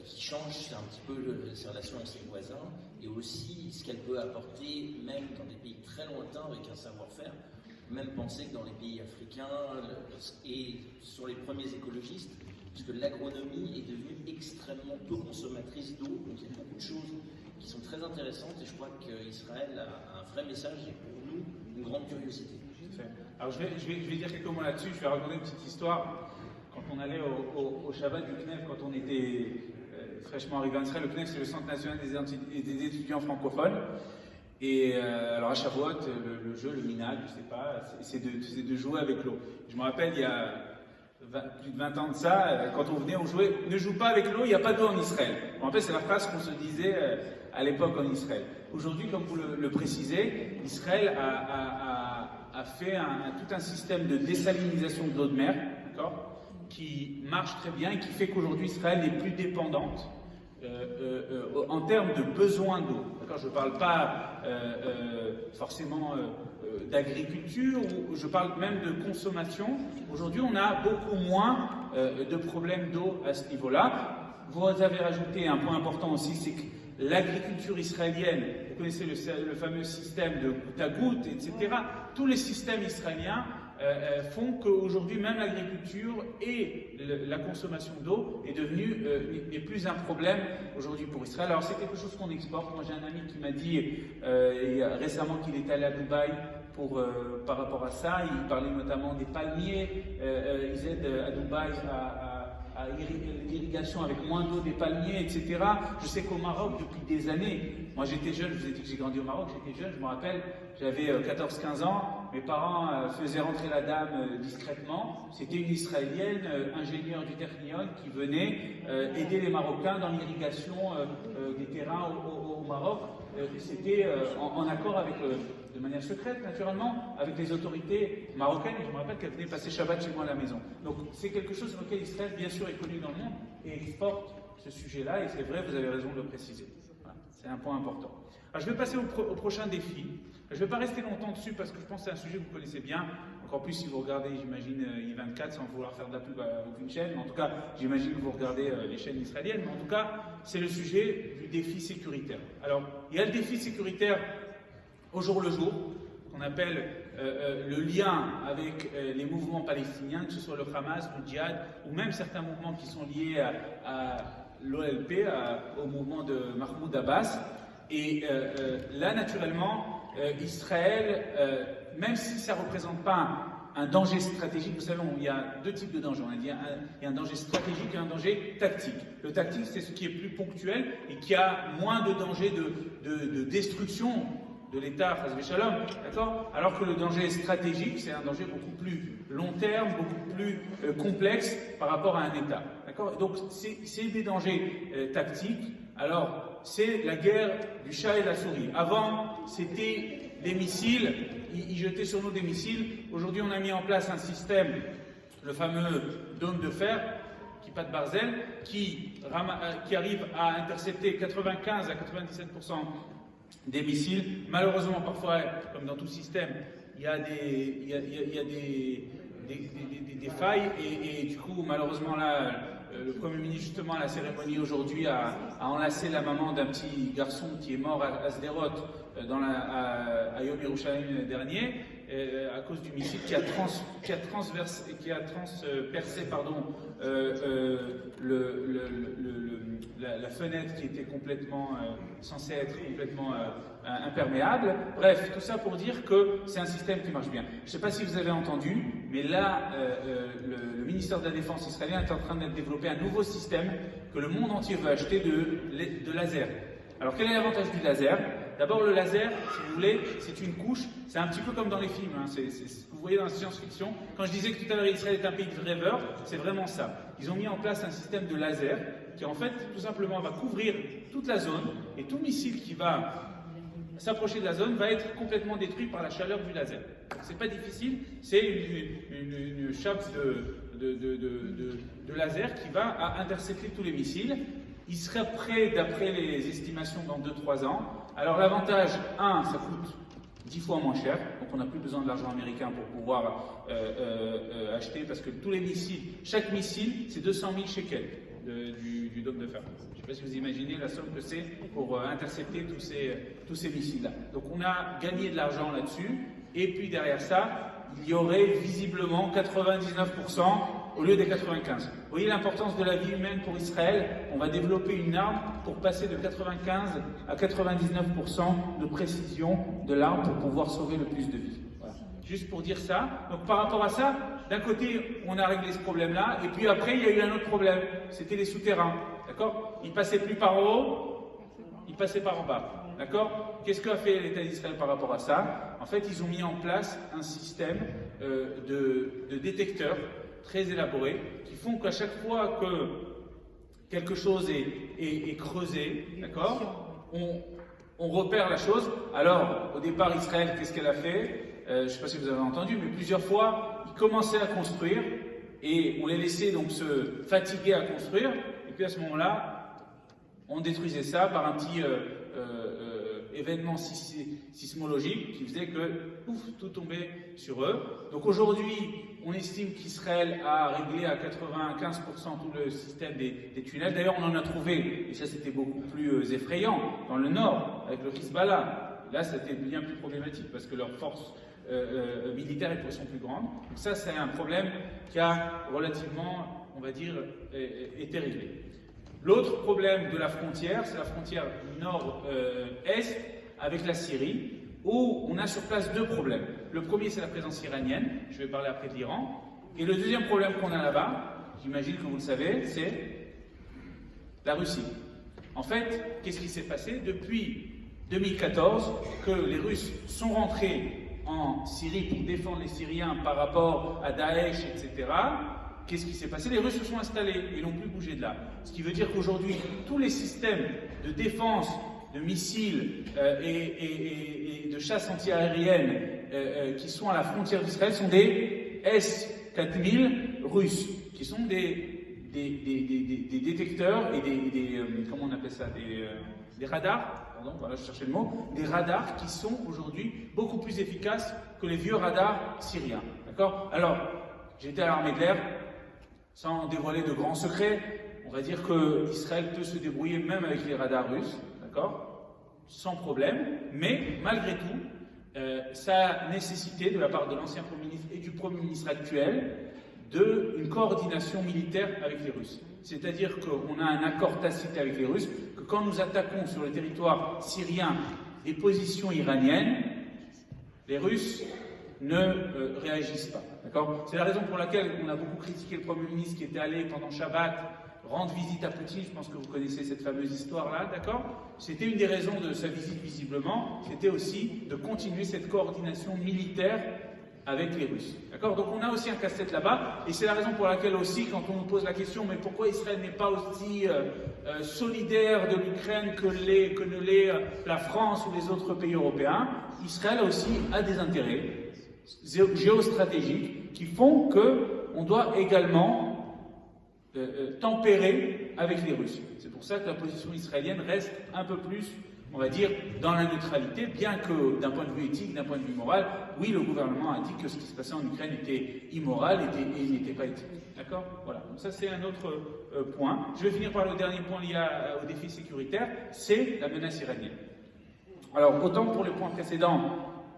qui change un petit peu ses relations avec ses voisins, et aussi ce qu'elle peut apporter même dans des pays très lointains avec un savoir-faire. Même penser que dans les pays africains, et ce sont les premiers écologistes, puisque l'agronomie est devenue extrêmement peu consommatrice d'eau, donc il y a beaucoup de choses qui sont très intéressantes, et je crois qu'Israël a un vrai message et pour nous une grande curiosité. Alors je vais dire quelques mots là-dessus. Je vais raconter une petite histoire. Quand on allait au Shabbat du CNEF, quand on était fraîchement arrivé en Israël, le CNEF c'est le Centre national des étudiants francophones. Et alors à Shavuot, le jeu, le minag, je sais pas, c'est de jouer avec l'eau. Je me rappelle, il y a plus de 20 ans de ça, quand on venait, on jouait, ne joue pas avec l'eau, il n'y a pas d'eau en Israël. Je me rappelle, c'est la phrase qu'on se disait à l'époque en Israël. Aujourd'hui, comme vous le précisez, Israël a fait tout un système de désalinisation de l'eau de mer, d'accord, qui marche très bien et qui fait qu'aujourd'hui Israël n'est plus dépendante en termes de besoin d'eau. Je ne parle pas forcément d'agriculture, ou je parle même de consommation. Aujourd'hui, on a beaucoup moins de problèmes d'eau à ce niveau-là. Vous avez rajouté un point important aussi, c'est que l'agriculture israélienne, vous connaissez le fameux système de goutte à goutte, etc. Tous les systèmes israéliens font qu'aujourd'hui, même l'agriculture et la consommation d'eau n'est plus un problème aujourd'hui pour Israël. Alors c'est quelque chose qu'on exporte. Moi j'ai un ami qui m'a dit récemment qu'il est allé à Dubaï par rapport à ça. Il parlait notamment des palmiers. Ils aident à Dubaï à l'irrigation avec moins d'eau des palmiers, etc. Je sais qu'au Maroc, depuis des années, moi j'étais jeune, je vous ai dit que j'ai grandi au Maroc, j'étais jeune, je me rappelle, j'avais 14-15 ans, mes parents faisaient rentrer la dame discrètement, c'était une Israélienne, ingénieure du Technion, qui venait aider les Marocains dans l'irrigation des terrains au Maroc. C'était en accord avec, de manière secrète naturellement, avec les autorités marocaines, et je me rappelle qu'elle venait passer Shabbat chez moi à la maison. Donc c'est quelque chose sur lequel Israël, bien sûr, est connu dans le monde et exporte ce sujet-là, et c'est vrai, vous avez raison de le préciser. Voilà, c'est un point important. Alors je vais passer au prochain défi. Je ne vais pas rester longtemps dessus parce que je pense que c'est un sujet que vous connaissez bien. Encore plus si vous regardez, j'imagine, I24 sans vouloir faire de la pub à aucune chaîne. Mais en tout cas, j'imagine que vous regardez les chaînes israéliennes. Mais en tout cas, c'est le sujet du défi sécuritaire. Alors, il y a le défi sécuritaire au jour le jour, qu'on appelle le lien avec les mouvements palestiniens, que ce soit le Hamas, le Djihad, ou même certains mouvements qui sont liés à l'OLP, au mouvement de Mahmoud Abbas. Et là, naturellement, Israël, même si ça ne représente pas un danger stratégique, vous savez, il y a deux types de dangers. Il y a un danger stratégique et un danger tactique. Le tactique, c'est ce qui est plus ponctuel et qui a moins de danger de destruction de l'État, Shalom, d'accord? Alors que le danger stratégique, c'est un danger beaucoup plus long terme, beaucoup plus complexe par rapport à un État, d'accord? Donc, c'est des dangers tactiques. Alors, c'est la guerre du chat et la souris. Avant, c'était des missiles, ils jetaient sur nous des missiles. Aujourd'hui, on a mis en place un système, le fameux dôme de fer, qui pas de Barzel, qui arrive à intercepter 95 à 97% des missiles. Malheureusement, parfois, comme dans tout système, il y a des failles et du coup, malheureusement, là, le Premier ministre, justement, à la cérémonie aujourd'hui, a enlacé la maman d'un petit garçon qui est mort à Sderot, à Yom Yerushalayim dernier, à cause du missile qui a transpercé la fenêtre qui était complètement censée être complètement imperméable. Bref, tout ça pour dire que c'est un système qui marche bien. Je ne sais pas si vous avez entendu, mais là, le ministère de la Défense israélien est en train de développer un nouveau système que le monde entier veut acheter de laser. Alors, quel est l'avantage du laser? D'abord, le laser, si vous voulez, c'est une couche, c'est un petit peu comme dans les films, hein, c'est ce que vous voyez dans la science-fiction. Quand je disais que tout à l'heure Israël est un pays de rêveurs, c'est vraiment ça. Ils ont mis en place un système de laser qui, en fait, tout simplement va couvrir toute la zone, et tout missile qui va s'approcher de la zone va être complètement détruit par la chaleur du laser. C'est pas difficile, c'est une chape de laser qui va intercepter tous les missiles. Il sera prêt, d'après les estimations, dans 2-3 ans. Alors l'avantage, ça coûte 10 fois moins cher, donc on n'a plus besoin de l'argent américain pour pouvoir acheter, parce que tous les missiles, chaque missile, c'est 200 000 shekels du dôme de fer. Je ne sais pas si vous imaginez la somme que c'est pour intercepter tous ces missiles-là. Donc on a gagné de l'argent là-dessus, et puis derrière ça, il y aurait visiblement 99% au lieu des 95. Vous voyez l'importance de la vie humaine pour Israël? On va développer une arme pour passer de 95 à 99% de précision de l'arme pour pouvoir sauver le plus de vies. Voilà. Juste pour dire ça. Donc par rapport à ça, d'un côté, on a réglé ce problème-là, et puis après, il y a eu un autre problème. C'était les souterrains. D'accord? Ils passaient plus par en haut, ils passaient par en bas. D'accord? Qu'est-ce qu'a fait l'État d'Israël par rapport à ça? En fait, ils ont mis en place un système de détecteurs très élaborés qui font qu'à chaque fois que quelque chose est creusé, d'accord, on repère la chose. Alors, au départ, Israël, qu'est-ce qu'elle a fait? Je ne sais pas si vous avez entendu, mais plusieurs fois, ils commençaient à construire et on les laissait donc se fatiguer à construire. Et puis à ce moment-là, On détruisait ça par un petit événement sismologique qui faisait que pouf, tout tombait sur eux. Donc aujourd'hui, on estime qu'Israël a réglé à 95% tout le système des tunnels. D'ailleurs, on en a trouvé, et ça c'était beaucoup plus effrayant, dans le nord, avec le Hezbollah. Là, c'était bien plus problématique parce que leurs forces militaires sont plus grandes. Donc ça, c'est un problème qui a relativement, on va dire, été réglé. L'autre problème de la frontière, c'est la frontière nord-est avec la Syrie, où on a sur place deux problèmes. Le premier, c'est la présence iranienne, je vais parler après de l'Iran. Et le deuxième problème qu'on a là-bas, j'imagine que vous le savez, c'est la Russie. En fait, qu'est-ce qui s'est passé depuis 2014 que les Russes sont rentrés en Syrie pour défendre les Syriens par rapport à Daesh, etc. Qu'est-ce qui s'est passé? Les Russes se sont installés et n'ont plus bougé de là. Ce qui veut dire qu'aujourd'hui, tous les systèmes de défense, de missiles et de chasse anti-aérienne qui sont à la frontière d'Israël sont des S-4000 russes, qui sont des détecteurs et comment on appelle ça, des radars, pardon, voilà, je cherchais le mot, des radars qui sont aujourd'hui beaucoup plus efficaces que les vieux radars syriens. D'accord? Alors, j'étais à l'armée de l'air, sans dévoiler de grands secrets, on va dire qu'Israël peut se débrouiller même avec les radars russes, d'accord, sans problème, mais malgré tout, ça a nécessité de la part de l'ancien Premier ministre et du Premier ministre actuel une coordination militaire avec les Russes. C'est-à-dire qu'on a un accord tacite avec les Russes, que quand nous attaquons sur le territoire syrien des positions iraniennes, les Russes ne réagissent pas. D'accord ? C'est la raison pour laquelle on a beaucoup critiqué le Premier ministre qui était allé pendant Shabbat rendre visite à Poutine. Je pense que vous connaissez cette fameuse histoire-là, d'accord ? C'était une des raisons de sa visite, visiblement. C'était aussi de continuer cette coordination militaire avec les Russes. D'accord ? Donc on a aussi un casse-tête là-bas, et c'est la raison pour laquelle aussi, quand on nous pose la question, mais pourquoi Israël n'est pas aussi solidaire de l'Ukraine que ne l'est la France ou les autres pays européens, Israël aussi a des intérêts géostratégiques qui font qu'on doit également tempérer avec les Russes. C'est pour ça que la position israélienne reste un peu plus, on va dire, dans la neutralité, bien que d'un point de vue éthique, d'un point de vue moral, oui, le gouvernement a dit que ce qui se passait en Ukraine était immoral et n'était pas éthique. D'accord ? Voilà. Donc ça, c'est un autre point. Je vais finir par le dernier point lié au défi sécuritaire, c'est la menace iranienne. Alors, autant pour les points précédents,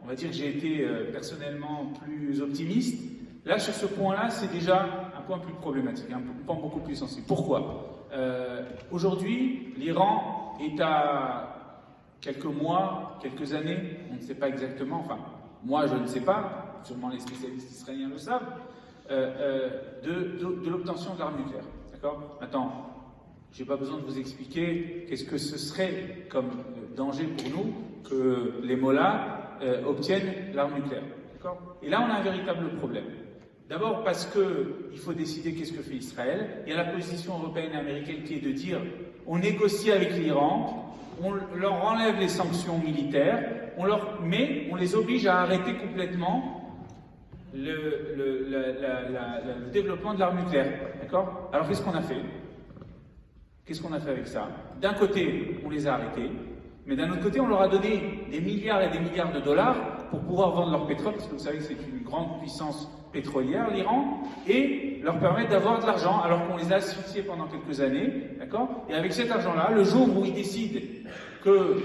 on va dire que j'ai été personnellement plus optimiste. Là, sur ce point-là, c'est déjà un point plus problématique, un point beaucoup plus sensible. Pourquoi ? Aujourd'hui, l'Iran est à quelques mois, quelques années, on ne sait pas exactement, enfin, moi je ne sais pas, sûrement les spécialistes israéliens le savent, de l'obtention de l'arme nucléaire. D'accord ? Maintenant, je n'ai pas besoin de vous expliquer qu'est-ce que ce serait comme danger pour nous que les mollahs obtiennent l'arme nucléaire. D'accord ? Et là, on a un véritable problème. D'abord parce qu'il faut décider qu'est-ce que fait Israël. Il y a la position européenne et américaine qui est de dire on négocie avec l'Iran, on leur enlève les sanctions militaires, mais on les oblige à arrêter complètement le développement de l'arme nucléaire. D'accord ? Alors qu'est-ce qu'on a fait ? Qu'est-ce qu'on a fait avec ça ? D'un côté, on les a arrêtés, mais d'un autre côté, on leur a donné des milliards et des milliards de dollars pour pouvoir vendre leur pétrole, parce que vous savez que c'est une grande puissance pétrolière, l'Iran, et leur permettre d'avoir de l'argent, alors qu'on les a asphyxiés pendant quelques années, d'accord ? Et avec cet argent-là, le jour où ils décident que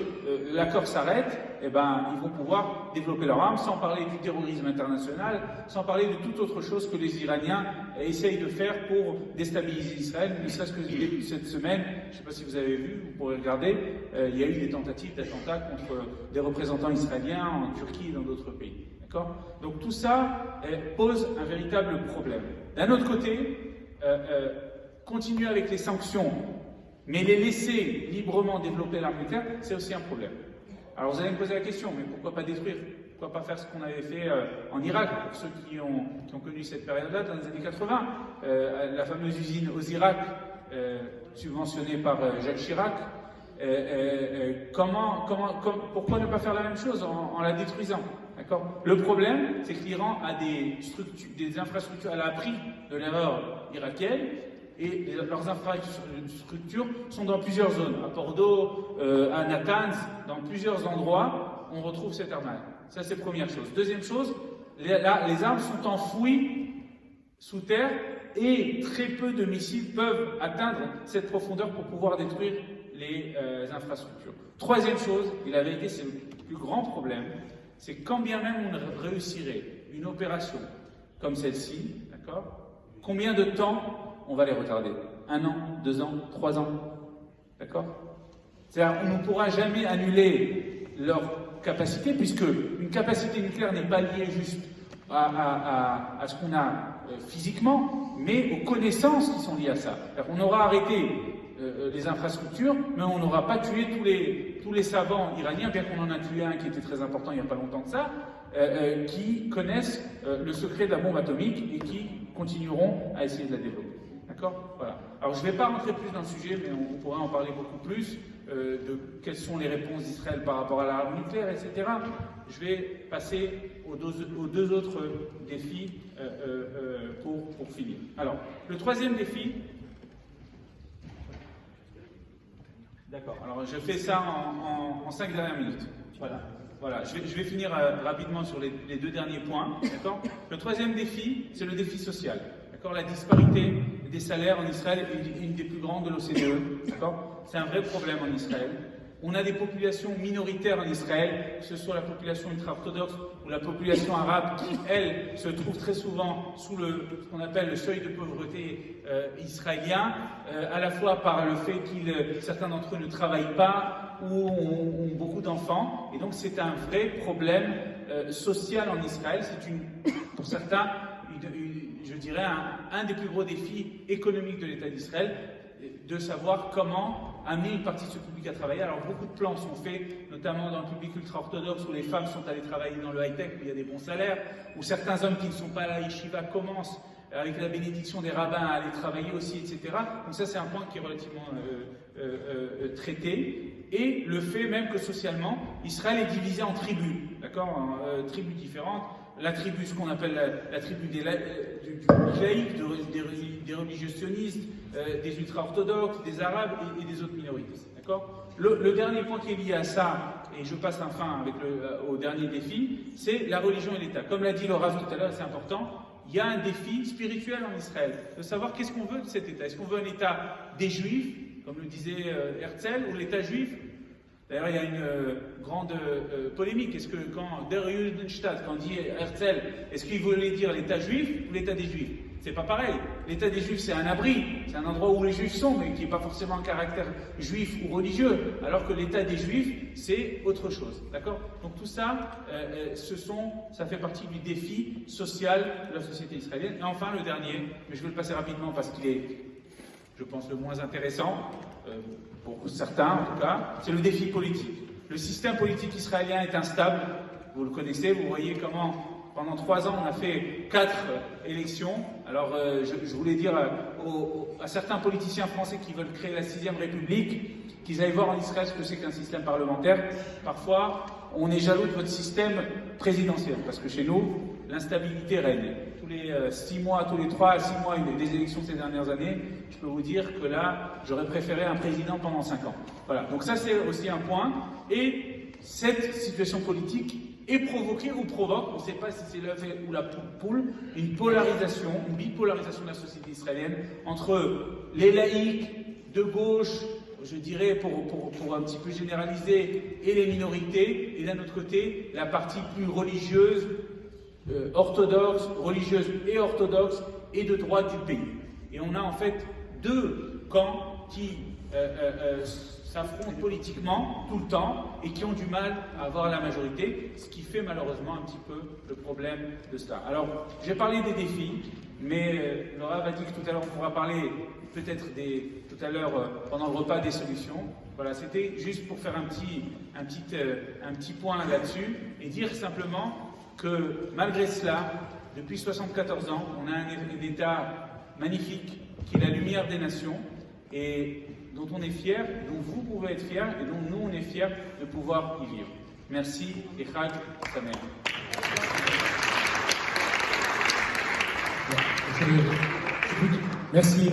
l'accord s'arrête, eh ben, ils vont pouvoir développer leurs armes, sans parler du terrorisme international, sans parler de toute autre chose que les Iraniens essayent de faire pour déstabiliser Israël, ne serait-ce que début de cette semaine, je ne sais pas si vous avez vu, vous pourrez regarder, il y a eu des tentatives d'attentats contre des représentants israéliens en Turquie et dans d'autres pays. D'accord ? Donc tout ça pose un véritable problème. D'un autre côté, continuer avec les sanctions, mais les laisser librement développer l'arme nucléaire, c'est aussi un problème. Alors vous allez me poser la question, mais pourquoi pas détruire ? Pourquoi pas faire ce qu'on avait fait en Irak, pour ceux qui ont connu cette période-là, dans les années 80, la fameuse usine Osirak, subventionnée par Jacques Chirac. Pourquoi ne pas faire la même chose en la détruisant ? D'accord ? Le problème, c'est que l'Iran a des infrastructures, elle a appris de l'erreur irakienne, et leurs infrastructures sont dans plusieurs zones. À Bordeaux, à Natanz, dans plusieurs endroits, on retrouve cette arme. Ça, c'est première chose. Deuxième chose, les armes sont enfouies sous terre et très peu de missiles peuvent atteindre cette profondeur pour pouvoir détruire les infrastructures. Troisième chose, et la vérité, c'est le plus grand problème, c'est quand bien même on réussirait une opération comme celle-ci, d'accord, combien de temps on va les retarder? 1 an, 2 ans, 3 ans, d'accord? C'est-à-dire, on ne pourra jamais annuler leur capacité, puisque une capacité nucléaire n'est pas liée juste à ce qu'on a physiquement, mais aux connaissances qui sont liées à ça. On aura arrêté les infrastructures, mais on n'aura pas tué tous les savants iraniens, bien qu'on en a tué un qui était très important il n'y a pas longtemps de ça, qui connaissent le secret de la bombe atomique et qui continueront à essayer de la développer. D'accord? Voilà. Alors je ne vais pas rentrer plus dans le sujet, mais on pourrait en parler beaucoup plus, de quelles sont les réponses d'Israël par rapport à l'arme nucléaire, etc. Je vais passer aux deux autres défis pour finir. Alors, le troisième défi... D'accord, alors je fais ça en 5 dernières minutes. Voilà. Je vais finir rapidement sur les 2 derniers points. D'accord. Le troisième défi, c'est le défi social. D'accord. La disparité des salaires en Israël est une des plus grandes de l'OCDE. D'accord. C'est un vrai problème en Israël. On a des populations minoritaires en Israël, que ce soit la population ultra-orthodoxe ou la population arabe, qui, elle, se trouve très souvent sous ce qu'on appelle le seuil de pauvreté israélien, à la fois par le fait que certains d'entre eux ne travaillent pas ou ont beaucoup d'enfants. Et donc c'est un vrai problème social en Israël. C'est pour certains, je dirais, un des plus gros défis économiques de l'État d'Israël, de savoir comment amener une partie de ce public à travailler. Alors beaucoup de plans sont faits, notamment dans le public ultra-orthodoxe, où les femmes sont allées travailler dans le high-tech, où il y a des bons salaires, où certains hommes qui ne sont pas à la yeshiva commencent, avec la bénédiction des rabbins, à aller travailler aussi, etc. Donc ça, c'est un point qui est relativement traité. Et le fait même que socialement, Israël est divisé en tribus, d'accord, en tribus différentes. La tribu, ce qu'on appelle la tribu du laïc, des religieux sionistes, des ultra-orthodoxes, des arabes et des autres minorités. D'accord. Le dernier point qui est lié à ça, et je passe enfin au dernier défi, c'est la religion et l'État. Comme l'a dit le Rav tout à l'heure, c'est important, il y a un défi spirituel en Israël, de savoir qu'est-ce qu'on veut de cet État. Est-ce qu'on veut un État des Juifs, comme le disait Herzl, ou l'État juif? D'ailleurs, il y a une grande polémique. Est-ce que quand Der Judenstaat, quand dit Herzl, est-ce qu'il voulait dire l'État juif ou l'État des Juifs? C'est pas pareil. L'État des Juifs, c'est un abri, c'est un endroit où les Juifs sont, mais qui n'est pas forcément un caractère juif ou religieux, alors que l'État des Juifs, c'est autre chose. D'accord? Donc tout ça, ça fait partie du défi social de la société israélienne. Et enfin, le dernier, mais je vais le passer rapidement parce qu'il est, je pense, le moins intéressant, pour certains en tout cas, c'est le défi politique. Le système politique israélien est instable, vous le connaissez, vous voyez comment pendant 3 ans on a fait 4 élections. Alors je voulais dire à certains politiciens français qui veulent créer la 6e République, qu'ils aillent voir en Israël ce que c'est qu'un système parlementaire. Parfois on est jaloux de votre système présidentiel, parce que chez nous, l'instabilité règne. Tous les 6 mois, tous les 3 à 6 mois, il y a eu des élections ces dernières années. Je peux vous dire que là, j'aurais préféré un président pendant 5 ans. Voilà, donc ça c'est aussi un point. Et cette situation politique est provoquée ou provoque, on ne sait pas si c'est l'œuf ou la poule, une polarisation, une bipolarisation de la société israélienne entre les laïcs de gauche, je dirais pour un petit peu généraliser, et les minorités, et d'un autre côté, la partie plus religieuse, orthodoxe, religieuse et orthodoxe, et de droite du pays. Et on a en fait 2 camps qui s'affrontent politiquement tout le temps et qui ont du mal à avoir la majorité, ce qui fait malheureusement un petit peu le problème de cela. Alors, j'ai parlé des défis, mais Laura va dire que tout à l'heure on pourra parler peut-être tout à l'heure pendant le repas des solutions. Voilà, c'était juste pour faire un petit point là-dessus et dire simplement que malgré cela, depuis 74 ans, on a un État magnifique qui est la lumière des nations et dont on est fier, dont vous pouvez être fiers et dont nous on est fiers de pouvoir y vivre. Merci et Chag Sameach. Je Merci.